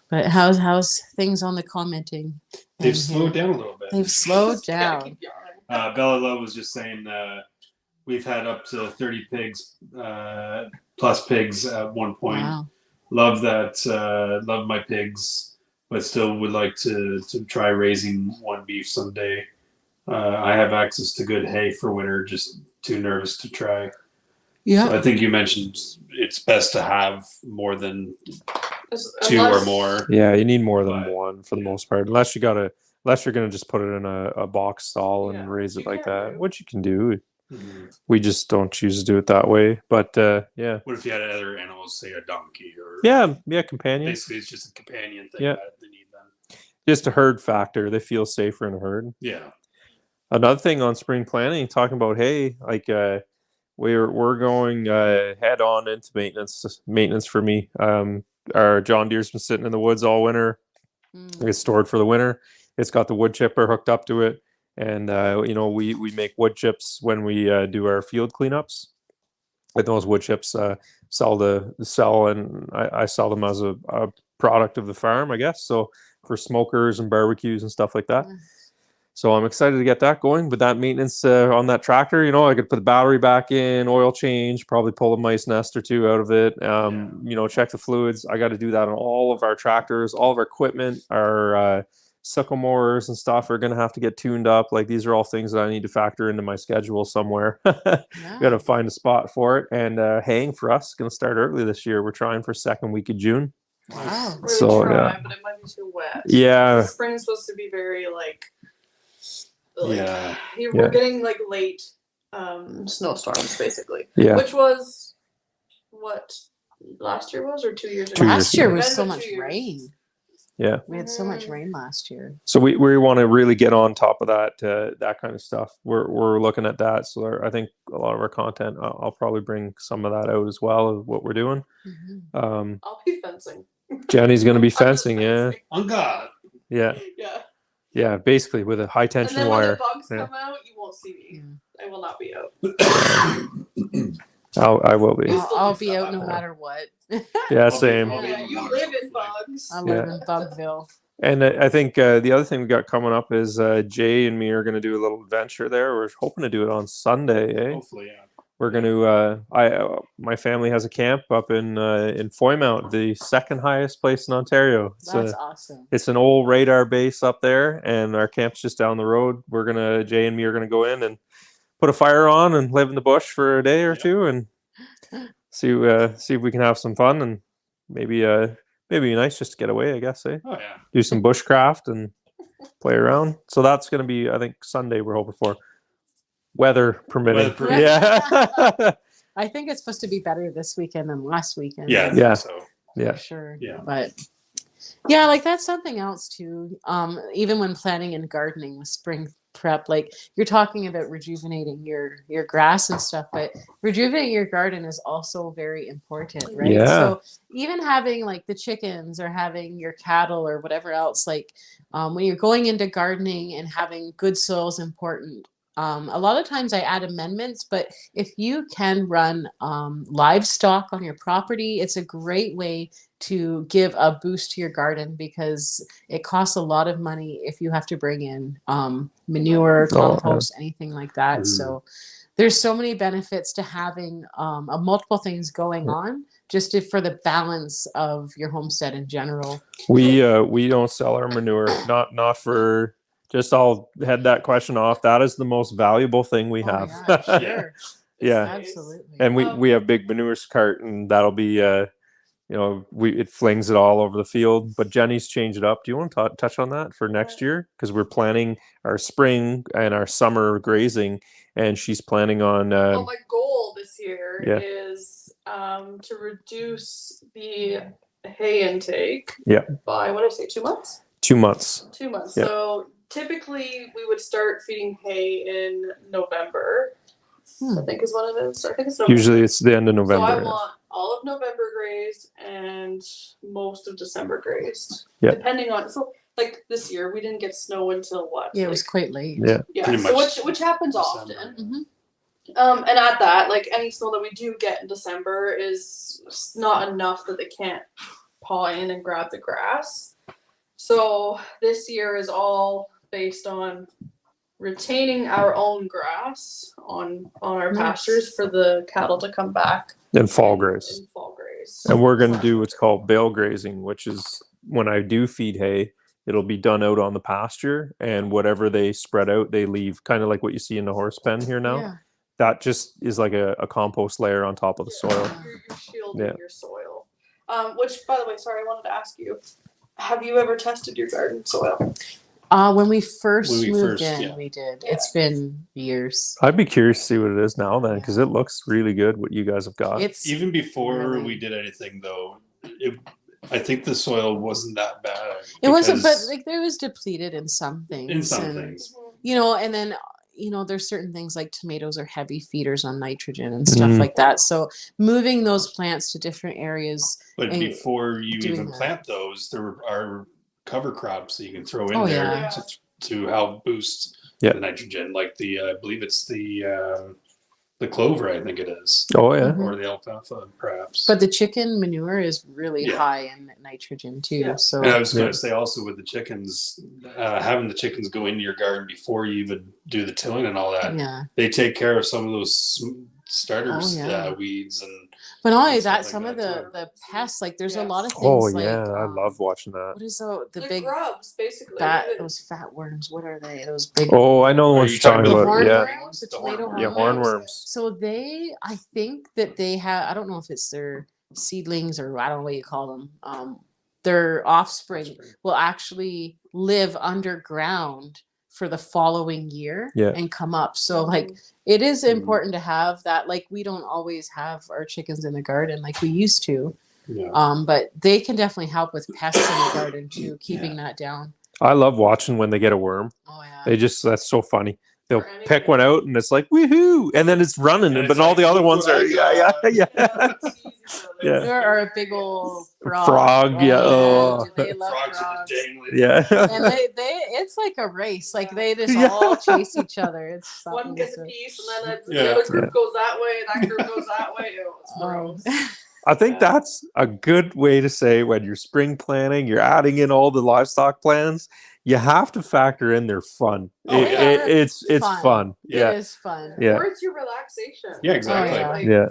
But how's things on the commenting? They've slowed down a little bit. They've slowed down. Bella Love was just saying we've had up to 30 pigs, plus pigs at one point. Wow. Love that. Love my pigs, but still would like to try raising one beef someday. I have access to good hay for winter, just too nervous to try. Yeah. So I think you mentioned it's best to have more than two Unless- or more. Yeah, you need more than But, one for the most part, unless you're gonna just put it in a box stall and Yeah, raise which it you like can that, do. which you can do. Mhm. We just don't choose to do it that way. But yeah, What if you had other animals, say a donkey or yeah, companion. Basically, it's just a companion thing Yeah. that they need then. Just a herd factor. They feel safer in a herd. Yeah. Another thing on spring planning, talking about hay, like we're going head on into maintenance for me. Our John Deere's been sitting in the woods all winter. It's stored for the winter. It's got the wood chipper hooked up to it, and we make wood chips when we do our field cleanups. And those wood chips sell, and I sell them as a product of the farm, I guess. So for smokers and barbecues and stuff like that. So I'm excited to get that going. But that maintenance on that tractor, I could put the battery back in, oil change, probably pull a mice nest or two out of it. Check the fluids. I got to do that on all of our tractors, all of our equipment, our sickle mowers and stuff are going to have to get tuned up. Like these are all things that I need to factor into my schedule somewhere. Got to find a spot for it. And haying for us is going to start early this year. We're trying for second week of June. Wow. We're So, gonna try, yeah. but it might be too wet. Yeah. The spring's supposed to be very Yeah. We're getting late snowstorms basically. Yeah. Which was what last year was or 2 years ago? 2 years Last year ago. was Been so about much 2 years. rain. Yeah. We had so much rain last year. So we want to really get on top of that kind of stuff. We're looking at that. So I think a lot of our content, I'll probably bring some of that out as well of what we're doing. Mhm. I'll be fencing. Jenny's going to be I'm just fencing. Yeah. fencing. On God. Yeah. Yeah. Yeah. Basically with a high And tension then when wire. the bugs Yeah. come out, you won't see me. Yeah. I will not be out. I will be. Still I'll do be stuff out no after. matter what. Yeah. Same. I'll be Yeah, in the you bugs, live in hopefully. bugs. I live Yeah. in Bugville. And I think the other thing we got coming up is Jay and me are going to do a little adventure there. We're hoping to do it on Sunday. Eh? Hopefully, yeah. We're going to. My family has a camp up in Foymount, the second highest place in Ontario. That's awesome. It's an old radar base up there, and our camp's just down the road. Jay and me are gonna go in and put a fire on and live in the bush for a day or two, and see if we can have some fun, and maybe nice just to get away, I guess. Eh? Oh yeah. Do some bushcraft and play around. So that's gonna be, I think, Sunday. We're hoping for, weather permitting. Weather permitting. Yeah. I think it's supposed to be better this weekend than last weekend. Yeah. I Yeah. think so. Yeah. For sure. Yeah. But yeah, that's something else too. Even when planning and gardening with spring prep, you're talking about rejuvenating your grass and stuff, but rejuvenating your garden is also very important, right? Yeah. So even having the chickens or having your cattle or whatever else, when you're going into gardening and having good soil is important. A lot of times I add amendments, but if you can run livestock on your property, it's a great way to give a boost to your garden because it costs a lot of money if you have to bring in manure, compost, anything like that. Mhm. So there's so many benefits to having multiple things going on just for the balance of your homestead in general. We don't sell our manure, not for. Just I'll head that question off. That is the most valuable thing we have. Yeah, sure. Yeah. Absolutely. And we have big manure cart, and that'll be it flings it all over the field. But Jenny's changed it up. Do you want to touch on that for next year? Because we're planning our spring and our summer grazing, and she's planning on. Well, my goal this year Yeah. is to reduce the hay intake. Yeah. By what did I say? 2 months. 2 months. 2 months. Yeah. So typically we would start feeding hay in November. I think is what it is. I think it's November. Usually it's the end of So November. I want all of November grazed and most of December grazed. Yeah. Depending on this year we didn't get snow until what? Yeah, it was quite late. Yeah. Yeah. Pretty So much which happens December. often. Mhm. And at that, any snow that we do get in December is not enough that they can't paw in and grab the grass. So this year is all based on retaining our own grass on our Nice. pastures for the cattle to come back And fall graze. and fall graze. And we're going to do what's called bale grazing, which is when I do feed hay, it'll be done out on the pasture, and whatever they spread out, they leave, kind of like what you see in the horse pen here now. Yeah. That just is like a compost layer on top of the soil. You're shielding Yeah. your soil. Which, by the way, sorry, I wanted to ask you, have you ever tested your garden soil? When we first When we moved first, in, yeah. we did. It's been years. I'd be curious to see what it is now then, because it looks really good what you guys have got. It's Even before really- we did anything, though, I think the soil wasn't that bad. It wasn't, but because- like there was depleted in some things. in some and, things. You know, and then there's certain things like tomatoes are heavy feeders on nitrogen and stuff Mhm. like that. So moving those plants to different areas. But and before you doing even that. plant those, there are cover crops that you can throw in Oh, there yeah. to help boost Yeah. the nitrogen, like I believe it's the clover, I think it is, Oh yeah. Mhm. or the alfalfa, perhaps. But the chicken manure is really Yeah. high in nitrogen too. Yeah. So And I was going Yeah. to say also with the chickens, having the chickens go into your garden before you even do the tilling and all that, yeah. they take care of some of those starters, Oh, yeah. weeds and But not only and stuff that, like some of that, the pests, like there's a Yeah. lot of things Oh like yeah, I love watching that. what is the The big grubs, basically. those fat worms? What are they? Those big Oh, I know the Are ones you you're talking talking the about. Yeah, hornworms, the tomato hornworms. yeah, hornworms. So I think that they have, I don't know if it's their seedlings or I don't know what you call them. Their offspring will actually live underground for the following year Yeah. and come up. So like it is Mhm. important to have that. Like we don't always have our chickens in the garden like we used to. yeah. But they can definitely help with pests in the garden too, keeping that down. I love watching when they get a worm. Oh yeah. That's so funny. They'll For anything. pick one out and it's like woohoo, and then it's running, And but it's all like, the other "Look ones what are I yeah. got." Yeah. There are a big old frog. Frog, yeah, man, oh. do they love Frogs are frogs. just dangling. Yeah. And they it's like a race. Like they just Yeah. all chase each other. It's One something gets a to- piece, and then Yeah. the other group Yeah. goes that way, that group goes that way. Oh, it's Oh. gross. I think that's a good way to say when you're spring planning, you're adding in all the livestock plans, you have to factor in their fun. Oh, yeah. It's fun. It Yeah. is fun. Yeah. Or it's your relaxation. Yeah, exactly. yeah. Like, Yeah.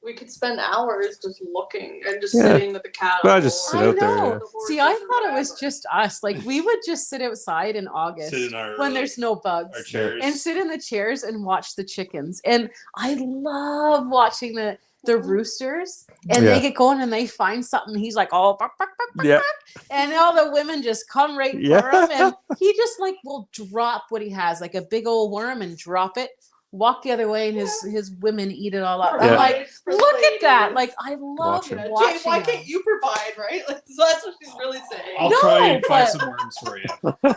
we could spend hours just looking and just Yeah. sitting with the cattle. Well, just sit I out there, know. yeah. the See, I horses or thought it was whatever. just us. Like we would just sit outside in August Sit in our when there's no our bugs. chairs. And sit in the chairs and watch the chickens. And I love watching the roosters and Yeah. they get going and they find something. He's like, oh, bark, bark, bark, bark, Yeah. bark. And all the women just come right Yeah. for him. And he just like will drop what he has, like a big old worm and drop it, walk the other way, and his women eat it all up. Yeah. I'm like, For the look at that. ladies. Like I love Watching. Yeah, watching Jane, why them. can't you provide, right? Like, so that's what she's really saying. I'll No, try and find but- some worms for you.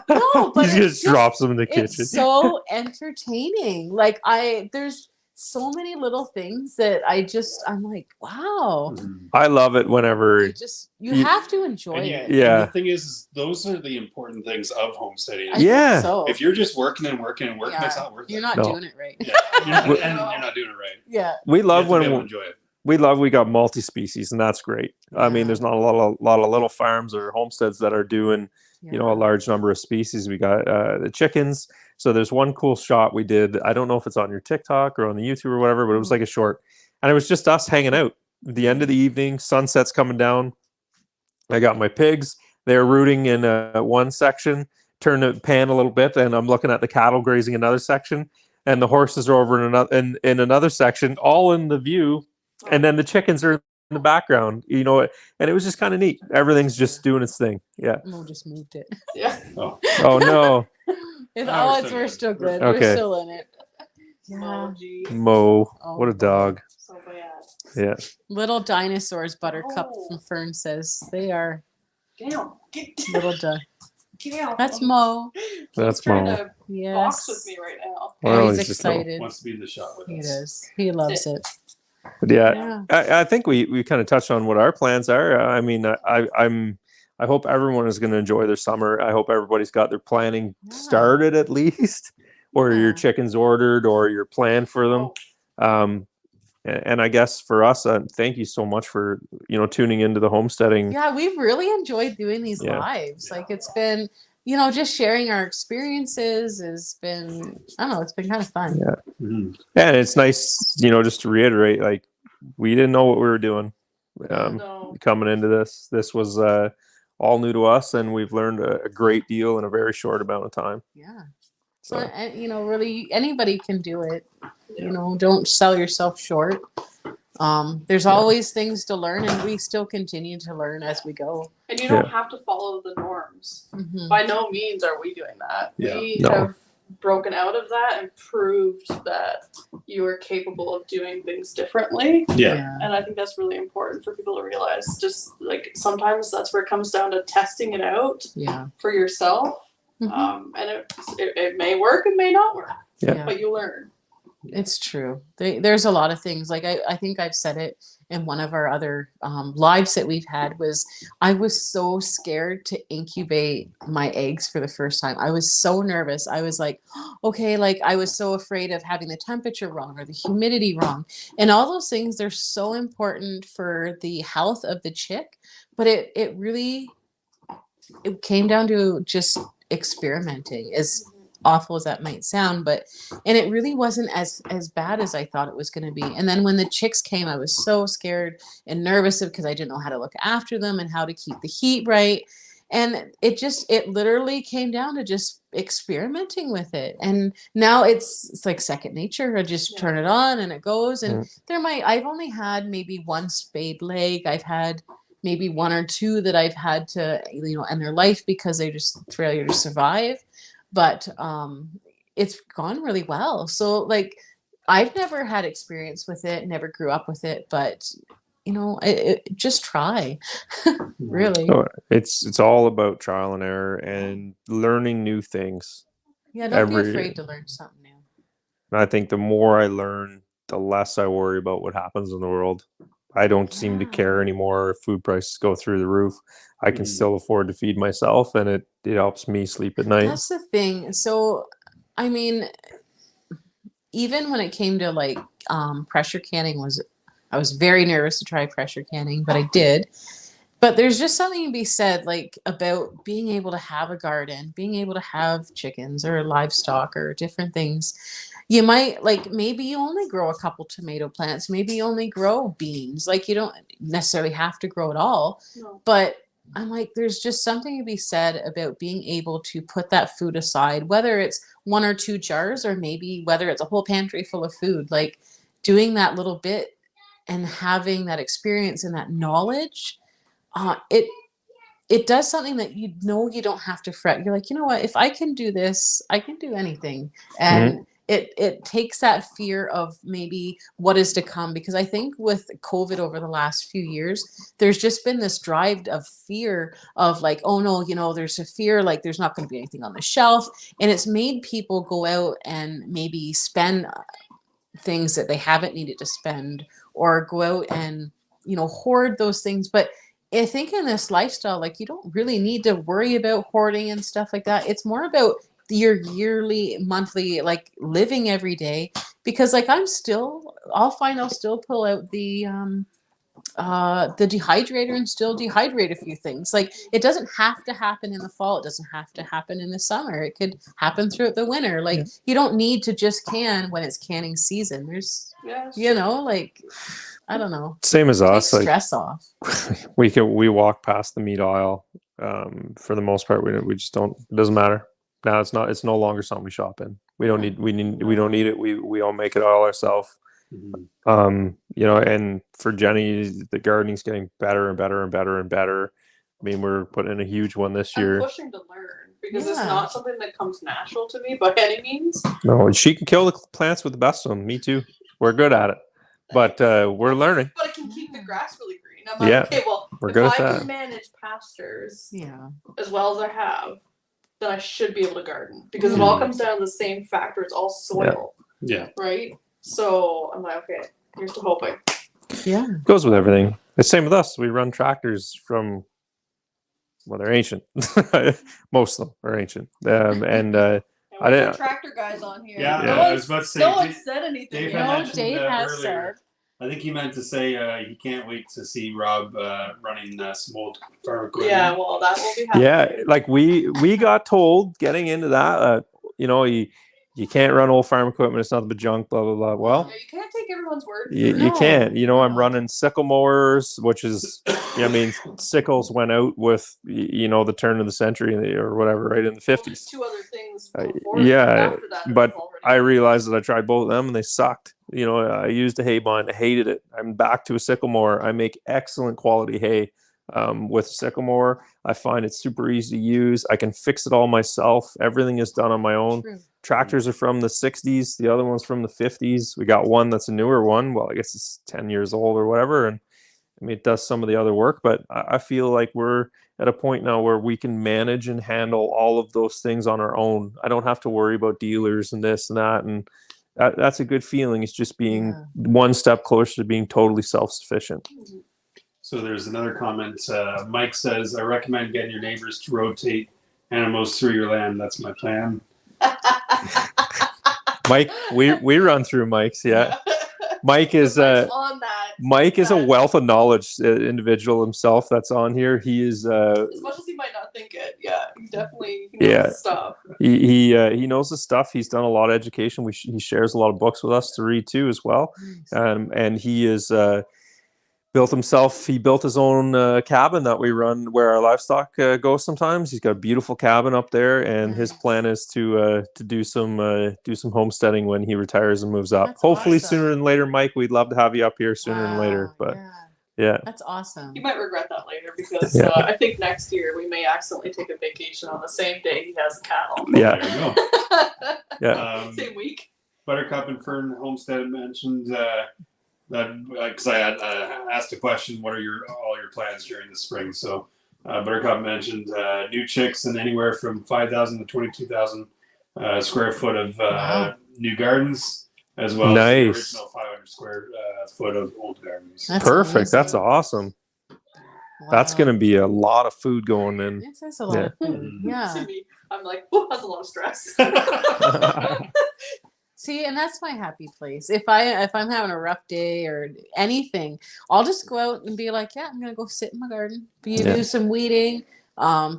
No, but He it's just drops them in the kitchen. It's so entertaining. Like there's so many little things that I'm like, wow. Mhm. I love it whenever You You- have to enjoy And it. Yeah. and the thing is, those are the important things of homesteading. I think Yeah. so. If you're just working and working and working, Yeah. it's not worth You're it. not No. doing it right. Yeah, you're not, and you're not doing it right. Yeah. we You love have to be able to when enjoy it. we got multi-species, and that's great. I mean, Yeah. there's not a lot of little farms or homesteads that are doing a large number of species. We got the chickens. So there's one cool shot we did. I don't know if it's on your TikTok or on the YouTube or whatever, but it was like a short, and it was just us hanging out. At the end of the evening, sunset's coming down. I got my pigs. They're rooting in one section. Turn the pan a little bit, and I'm looking at the cattle grazing another section, and the horses are over in another section, all in the view, and then the chickens are in the background. And it was just kind of neat. Everything's just doing its thing. Yeah. Mo just moved it. Yeah. Oh, Oh no, We're still good. Okay. We're still in it. Yeah. Oh, gee. Mo, Oh, what a dog. So bad. Yeah. Little dinosaurs, Buttercup Oh. from Fern says. They are Damn. little Damn. That's Mo. That's He's trying Mo. to box Yes. with me right now. Well, he's he's just little. excited. wants to be in the shot with He us. does. He loves it. But yeah, Yeah. I think we kind of touched on what our plans are. I mean, I hope everyone is going to enjoy their summer. I hope everybody's got their planning Yeah. started at least, or your Yeah. chickens ordered, or your plan for them. And I guess for us, thank you so much for tuning into the homesteading. Yeah, we've really enjoyed doing these Yeah. lives. Like it's been, just sharing our experiences has been, I don't know, it's been kind of fun. Yeah. Mm-hmm. And it's nice, just to reiterate, like, we didn't know what we were doing No. coming into this. This was all new to us, and we've learned a great deal in a very short amount of time. Yeah. So, And, really anybody can do it. Yeah. Don't sell yourself short. There's always things to learn, and we still continue to learn as we go. And you don't have to follow the norms. Mm-hmm. By no means are we doing that. Yeah. We No. have broken out of that and proved that you are capable of doing things differently. Yeah. And I think that's really important for people to realize. Just like sometimes that's where it comes down to testing it out for yourself. Mm-hmm. And it may work, it may not work, Yeah. but you learn. It's true. There's a lot of things. Like I think I've said it in one of our other lives that we've had, was I was so scared to incubate my eggs for the first time. I was so nervous. I was like, okay, like I was so afraid of having the temperature wrong or the humidity wrong. And all those things, they're so important for the health of the chick. But it really came down to just experimenting, as awful as that might sound, and it really wasn't as bad as I thought it was going to be. And then when the chicks came, I was so scared and nervous because I didn't know how to look after them and how to keep the heat right. And it literally came down to just experimenting with it. And now it's like second nature. I just turn it on and it goes. And I've only had maybe one spayed leg. I've had maybe one or two that I've had to, end their life because they just failure to survive. But it's gone really well. So like, I've never had experience with it, never grew up with it, but just try. Really. Oh, it's all about trial and error and learning new things. Yeah, don't be afraid to learn something new. And I think the more I learn, the less I worry about what happens in the world. I don't seem to care anymore if food prices go through the roof. I can still afford to feed myself, and it helps me sleep at night. That's the thing. So, I mean, even when it came to like pressure canning, I was very nervous to try pressure canning, but I did. But there's just something to be said, like, about being able to have a garden, being able to have chickens or livestock or different things. You might, like, maybe you only grow a couple tomato plants. Maybe you only grow beans. Like, you don't necessarily have to grow it all. No. But I'm like, there's just something to be said about being able to put that food aside, whether it's 1 or 2 jars or maybe whether it's a whole pantry full of food. Like, doing that little bit and having that experience and that knowledge, it does something that you don't have to fret. You're like, you know what? If I can do this, I can do anything. And it takes that fear of maybe what is to come. Because I think with COVID over the last few years, there's just been this drive of fear of like, oh no, there's a fear, like there's not going to be anything on the shelf. And it's made people go out and maybe spend things that they haven't needed to spend, or go out and, hoard those things. But I think in this lifestyle, like, you don't really need to worry about hoarding and stuff like that. It's more about your yearly, monthly, like, living every day. Because like, I'll still pull out the dehydrator and still dehydrate a few things. Like, it doesn't have to happen in the fall. It doesn't have to happen in the summer. It could happen throughout the winter. Like, you don't need to just can when it's canning season. There's, like, I don't know. Same as us. Take stress off. We walk past the meat aisle. For the most part, we just don't. It doesn't matter. Now it's no longer something we shop in. We don't need it. We all make it all ourselves. And for Jenny, the gardening's getting better and better and better and better. I mean, we're putting in a huge one this year. I'm pushing to learn because it's not something that comes natural to me by any means. No, she can kill the plants with the best of them. Me too. We're good at it, but we're learning. But I can keep the grass really green. I'm like, okay, well, we're good if at I that. can manage pastures, as well as I have, then I should be able to garden, because it all comes down to the same factor. It's all soil. Yeah. Right. So I'm like, okay, here's to hoping. Yeah. Goes with everything. The same with us. We run tractors from. Well, they're ancient. Most of them are ancient. I didn't. Tractor guys on here. Yeah, I was about to say. No one said anything. Dave Dave has said. I think he meant to say he can't wait to see Rob running some old farm equipment. Yeah, well, that will be happening. Yeah, like we got told getting into that, you can't run old farm equipment. It's nothing but junk. Blah blah blah. Well, Yeah, you can't take everyone's word. you can't. I'm running sickle mowers, which is, sickles went out with the turn of the century or whatever, right in the 50s. Two other things. After that but I realized that I tried both of them and they sucked. I used a hay bind. I hated it. I'm back to a sickle mower. I make excellent quality hay with a sickle mower. I find it super easy to use. I can fix it all myself. Everything is done on my own. True. Tractors are from the 60s. The other one's from the 50s. We got one that's a newer one. Well, I guess it's 10 years old or whatever. And it does some of the other work, but I feel like we're at a point now where we can manage and handle all of those things on our own. I don't have to worry about dealers and this and that. And that's a good feeling. It's just being one step closer to being totally self-sufficient. So there's another comment. Mike says, I recommend getting your neighbors to rotate animals through your land. That's my plan. Mike, we run through Mike's, yeah. Mike is Mike is a wealth of knowledge individual himself that's on here. He is as much as he might not think it, he definitely knows the stuff. He knows the stuff. He's done a lot of education. He shares a lot of books with us to read too as well. And he is he built his own cabin that we run where our livestock go sometimes. He's got a beautiful cabin up there, and his plan is to do some homesteading when he retires and moves up. That's hopefully awesome. Sooner than later. Mike, we'd love to have you up here sooner than later, but yeah, that's awesome. You might regret that later because I think next year we may accidentally take a vacation on the same day he has cattle. Yeah. There you go. Same week. Buttercup and Fern Homestead mentioned that because I had asked a question, what are all your plans during the spring? So Buttercup mentioned new chicks and anywhere from 5,000 to 22,000 square foot of new gardens, as well as the original 500 square foot of old gardens. That's perfect. Amazing. That's awesome. Wow. That's going to be a lot of food going in. It is a lot of food. Yeah. I'm like, oh, that's a lot of stress. See, and that's my happy place. If I'm having a rough day or anything, I'll just go out and be like, I'm gonna go sit in my garden, do some weeding,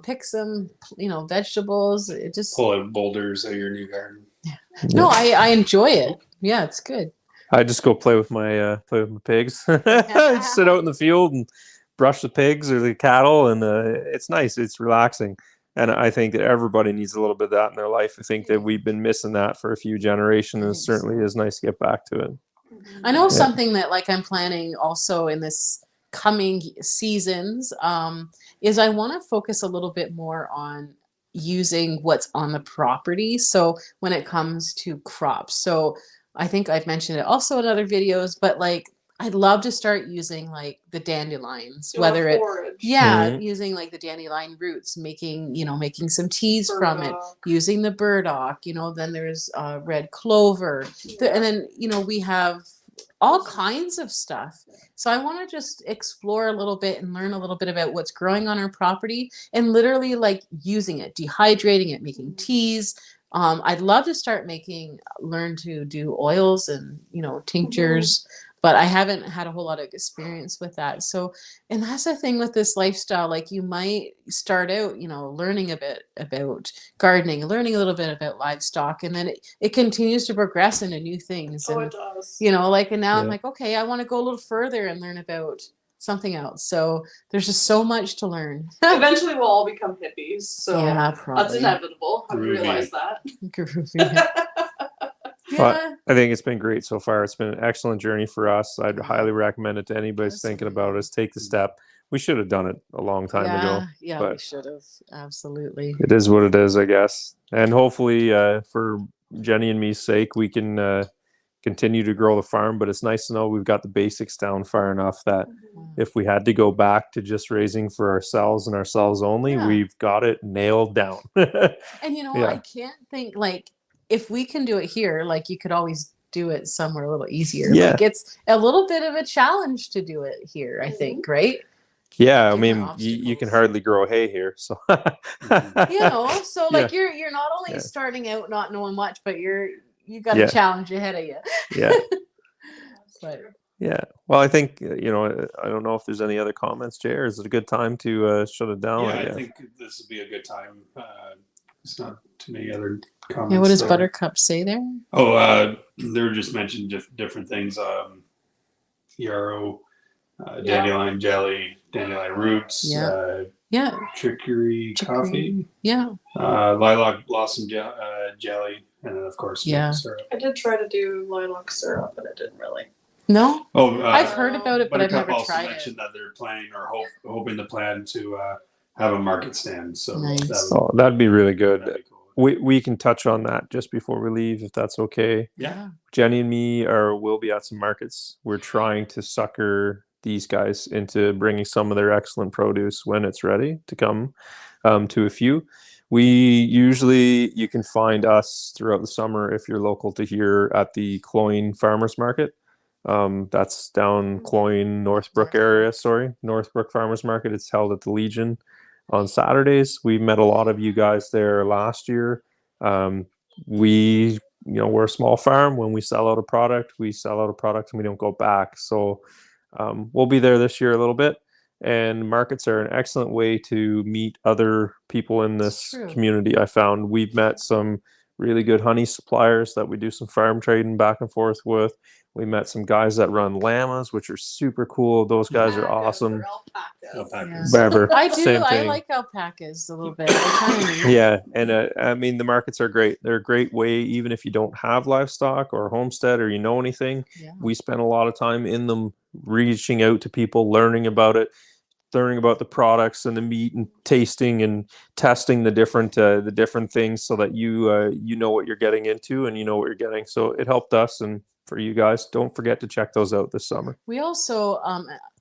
pick some vegetables. It just pull out boulders out of your new garden. Yeah. No, I enjoy it. Yeah, it's good. I just go play with my pigs. Sit out in the field and brush the pigs or the cattle, and it's nice. It's relaxing. And I think that everybody needs a little bit of that in their life. I think that we've been missing that for a few generations, and it certainly is nice to get back to it. I know something that I'm planning also in this coming seasons is I want to focus a little bit more on using what's on the property. So when it comes to crops, so I think I've mentioned it also in other videos, but I'd love to start using the dandelions, whether using the dandelion roots, making some teas from it, using the burdock, then there's red clover, and then, we have all kinds of stuff. So I want to just explore a little bit and learn a little bit about what's growing on our property and literally using it, dehydrating it, making teas. I'd love to learn to do oils and, tinctures. But I haven't had a whole lot of experience with that. So, and that's the thing with this lifestyle. You might start out, learning a bit about gardening, learning a little bit about livestock, and then it continues to progress into new things. And, it does. And now I'm okay, I want to go a little further and learn about something else. So there's just so much to learn. Eventually we'll all become hippies. So probably. That's inevitable. I realize that. Well, I think it's been great so far. It's been an excellent journey for us. I'd highly recommend it to anybody who's thinking about it. Take the step. We should have done it a long time ago. Yeah, we should have. Absolutely. It is what it is, I guess. And hopefully for Jenny and me's sake, we can continue to grow the farm. But it's nice to know we've got the basics down far enough that if we had to go back to just raising for ourselves and ourselves only, we've got it nailed down. And I can't think if we can do it here, you could always do it somewhere a little easier. Yeah. It's a little bit of a challenge to do it here, I think, right? Yeah, I mean, you can hardly grow hay here, so so you're not only starting out not knowing much, but you got a challenge ahead of you. Yeah. But Yeah. Well, I think I don't know if there's any other comments, Jay, or is it a good time to shut it down? Yeah, I think this would be a good time. It's not too many other comments. Yeah, what does there. Buttercup say there? Oh, they were just mentioned different things. Yarrow, dandelion jelly, dandelion roots, Yeah. chicory coffee, lilac blossom jelly, and then of course maple syrup. I did try to do lilac syrup, but it didn't really. No. Oh, I've heard about it, but I've Buttercup never also tried mentioned it. that they're planning or hoping to plan to have a market stand. So Nice. that'd be really good. That'd be cool. We can touch on that just before we leave, if that's okay. Yeah. Jenny and me will be at some markets. We're trying to sucker these guys into bringing some of their excellent produce when it's ready to come to a few. You can find us throughout the summer if you're local to here at the Cloyne Farmers Market. That's down Cloyne, Northbrook area. Sorry, Northbrook Farmers Market. It's held at the Legion on Saturdays. We met a lot of you guys there last year. We're a small farm. When we sell out a product, and we don't go back. So we'll be there this year a little bit. And markets are an excellent way to meet other people in this community. I found we've met some really good honey suppliers that we do some farm trading back and forth with. We met some guys that run llamas, which are super cool. Those guys are awesome. Alpacas. Whatever. I do. Same I thing. like alpacas a little bit. And I mean, the markets are great. They're a great way, even if you don't have livestock or homestead or anything. Yeah. We spend a lot of time in them, reaching out to people, learning about it, learning about the products and the meat, and tasting and testing the different things, so that you know what you're getting into and you know what you're getting. So it helped us, and for you guys, don't forget to check those out this summer. We also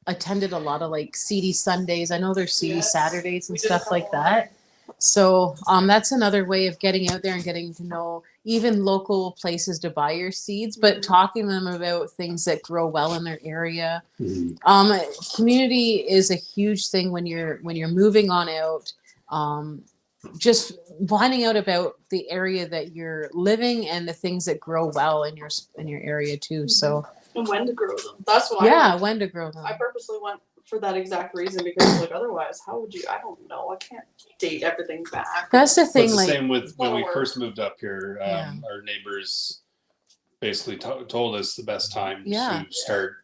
attended a lot of like seedy Sundays. I know there's seedy Saturdays and stuff like that. So that's another way of getting out there and getting to know even local places to buy your seeds, but talking to them about things that grow well in their area. Community is a huge thing when you're moving on out. Just finding out about the area that you're living and the things that grow well in your area too. So and when to grow them. That's why. Yeah, when to grow them. I purposely went for that exact reason, because like otherwise, how would you? I don't know. I can't date everything back. That's the thing. It's like the same with when we first moved up here. Our neighbors basically told us the best time to start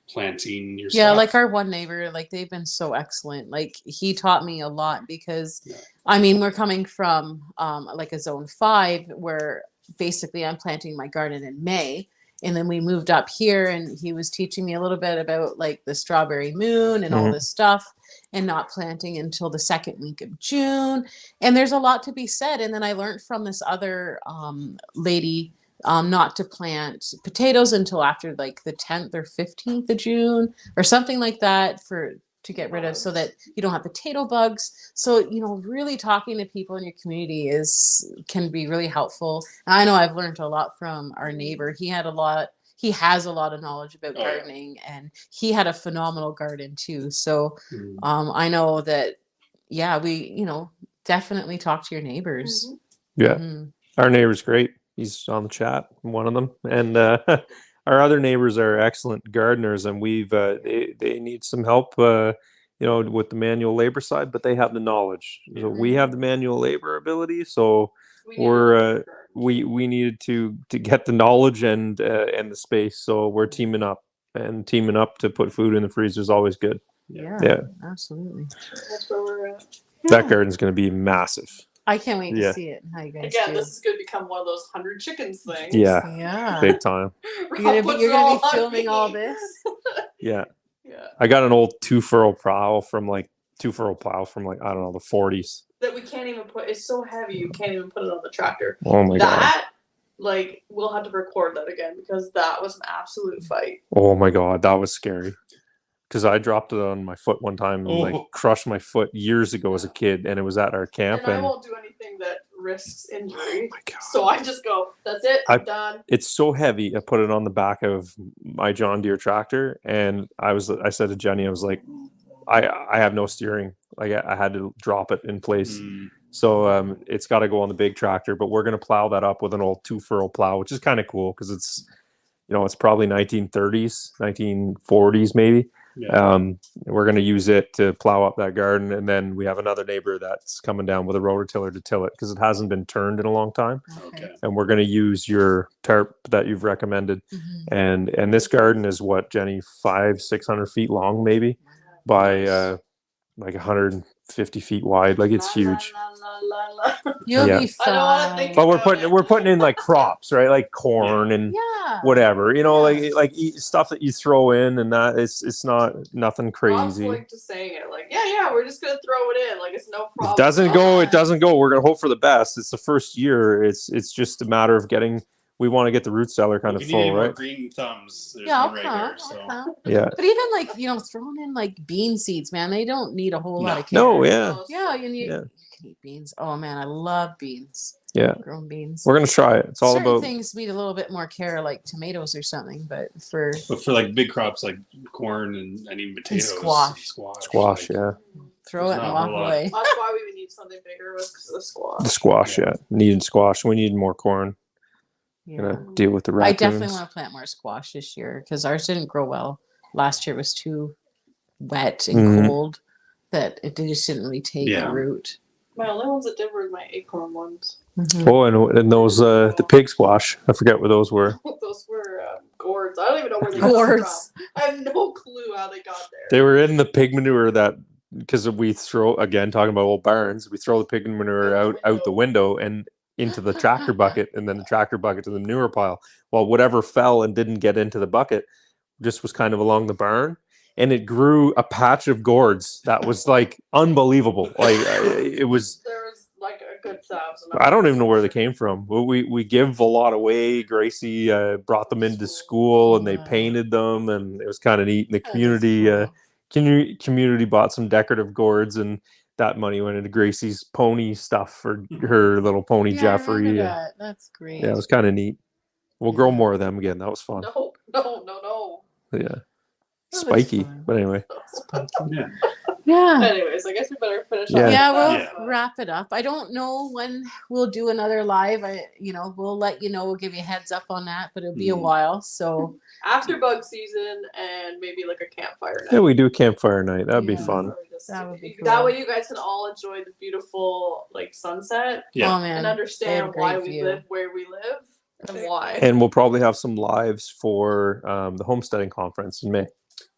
planting your stuff. Like our one neighbor, like they've been so excellent. Like he taught me a lot, because I mean, we're coming from like a zone 5 where basically I'm planting my garden in May, and then we moved up here and he was teaching me a little bit about like the strawberry moon and all this stuff, and not planting until the second week of June. And there's a lot to be said. And then I learned from this other lady not to plant potatoes until after like the 10th or 15th of June or something like that, to get rid of, so that you don't have potato bugs. So, really talking to people in your community can be really helpful. And I know I've learned a lot from our neighbor. He has a lot of knowledge about gardening, and he had a phenomenal garden too. So I know that, we, definitely talk to your neighbors. Our neighbor's great. He's on the chat, one of them. And our other neighbors are excellent gardeners, and they need some help, with the manual labor side, but they have the knowledge. So we have the manual labor ability, so we needed to get the knowledge and the space. So we're teaming up to put food in the freezer is always good. Yeah, absolutely. That's where we're at. That garden's going to be massive. I can't wait to see it. How you guys do. This is going to become one of those 100 chickens things. Yeah. Big time. You're gonna be filming all this. Yeah. I got an old two-furrow plow from I don't know, the 40s. That we can't even put. It's so heavy you can't even put it on the tractor. Oh my god. We'll have to record that again, because that was an absolute fight. Oh my god, that was scary. Because I dropped it on my foot one time and crushed my foot years ago as a kid, and it was at our camp. And I won't do anything that risks injury. Oh my god. So I just go, that's it, I'm done. It's so heavy. I put it on the back of my John Deere tractor, and I said to Jenny, I was like, I have no steering. Like I had to drop it in place. So it's got to go on the big tractor, but we're going to plow that up with an old two-furrow plow, which is kind of cool because it's probably 1930s, 1940s maybe. Yeah. We're going to use it to plow up that garden, and then we have another neighbor that's coming down with a rototiller to till it because it hasn't been turned in a long time. Okay. And we're going to use your tarp that you've recommended. And this garden is what, Jenny, 500-600 feet long maybe by like 150 feet wide. Like it's huge. You'll Yeah. be fine. I don't want to think But about we're putting in like crops, right? Like corn and Yeah. whatever, like stuff that you throw in, and that it's not nothing Rob's crazy. like just saying it like, yeah, we're just gonna throw it in. Like it's no problem. It doesn't go. We're gonna hope for the best. It's the first year. It's just a matter of getting. We want to get the root cellar kind If of you need any full, more right? green thumbs, there's Yeah, one I'll right come. here. So. I'll come. Yeah. But even like, throwing in like bean seeds, man, they don't need a whole lot of care. No, yeah. Yeah, and you Yeah. can eat beans. Oh man, I love beans. Yeah. Grown beans. We're gonna try it. It's all Certain about things need a little bit more care, like tomatoes or something. But for like big crops like corn and even potatoes, squash. squash. like, Yeah. throw it There's and not a walk whole lot. away. That's why we would need something bigger was because of the squash. The squash. Yeah. Needed squash. We need more corn. Yeah. Gonna deal with the I raccoons. definitely want to plant more squash this year because ours didn't grow well. Last year was too wet and cold that it just didn't really take root. My only ones that did were my acorn ones. Oh, and those the pig squash. I forget what those were. Those were gourds. I don't even know where they got Gourds. from. I have no clue how they got there. They were in the pig manure that because we throw again talking about old barns. We throw the pig manure out the window and into the tractor bucket, and then the tractor bucket to the manure pile. Well, whatever fell and didn't get into the bucket just was kind of along the barn, and it grew a patch of gourds that was like unbelievable. Like it was. There was like a good 1,000. I don't even know where they came from. We give a lot away. Gracie brought them into school, and they painted them, and it was kind of neat. And the community bought some decorative gourds, and that money went into Gracie's pony stuff for her little pony Jeffrey. I remember that. That's great. Yeah, it was kind of neat. We'll grow more of them again. That was fun. No. Yeah. Spiky. But anyway. Yeah. Anyways, I guess we better finish Yeah. up. Yeah, we'll wrap it up. I don't know when we'll do another live. We'll let you know. We'll give you a heads up on that, but it'll be a while. So After bug season and maybe like a campfire night. Yeah, we do campfire night. That'd be fun. that would be cool. That way you guys can all enjoy the beautiful like sunset Yeah. Oh man, and they have understand a why great we view. live where we live and why. And we'll probably have some lives for the homesteading conference in May.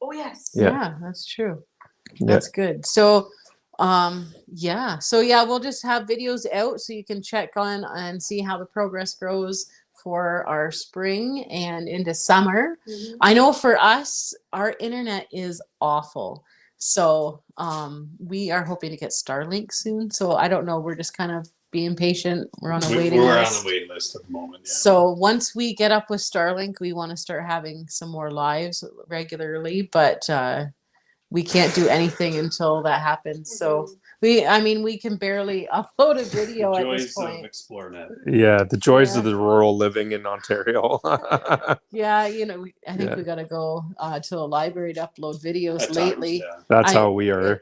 Oh yes. Yeah, that's true. Yeah. That's good. So we'll just have videos out so you can check on and see how the progress grows for our spring and into summer. I know for us, our internet is awful. So we are hoping to get Starlink soon. So I don't know. We're just kind of being patient. We're on a waiting We're list. on the waiting list at the moment. Yeah. So once we get up with Starlink, we want to start having some more lives regularly, but we can't do anything until that happens. So we can barely upload a video at this Joys point. of ExploreNet. Yeah, the joys of the rural living in Ontario. Yeah, I think we got to go to the library to upload videos At lately. times, yeah. That's how we are.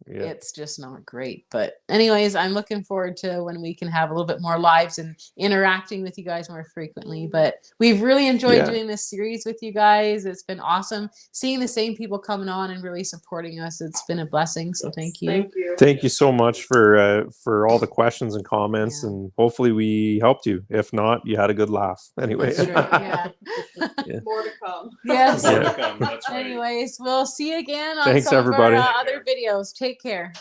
It's just not great. But anyways, I'm looking forward to when we can have a little bit more lives and interacting with you guys more frequently. But we've really enjoyed doing this series with you guys. It's been awesome seeing the same people coming on and really supporting us. It's been a blessing. So thank you. Thank you. Thank you so much for all the questions and comments, and hopefully we helped you. If not, you had a good laugh. Anyway. That's right, More to come. Yes. More to come, that's right. Anyways, we'll see you again on Thanks, some everybody. of our other videos. Take care.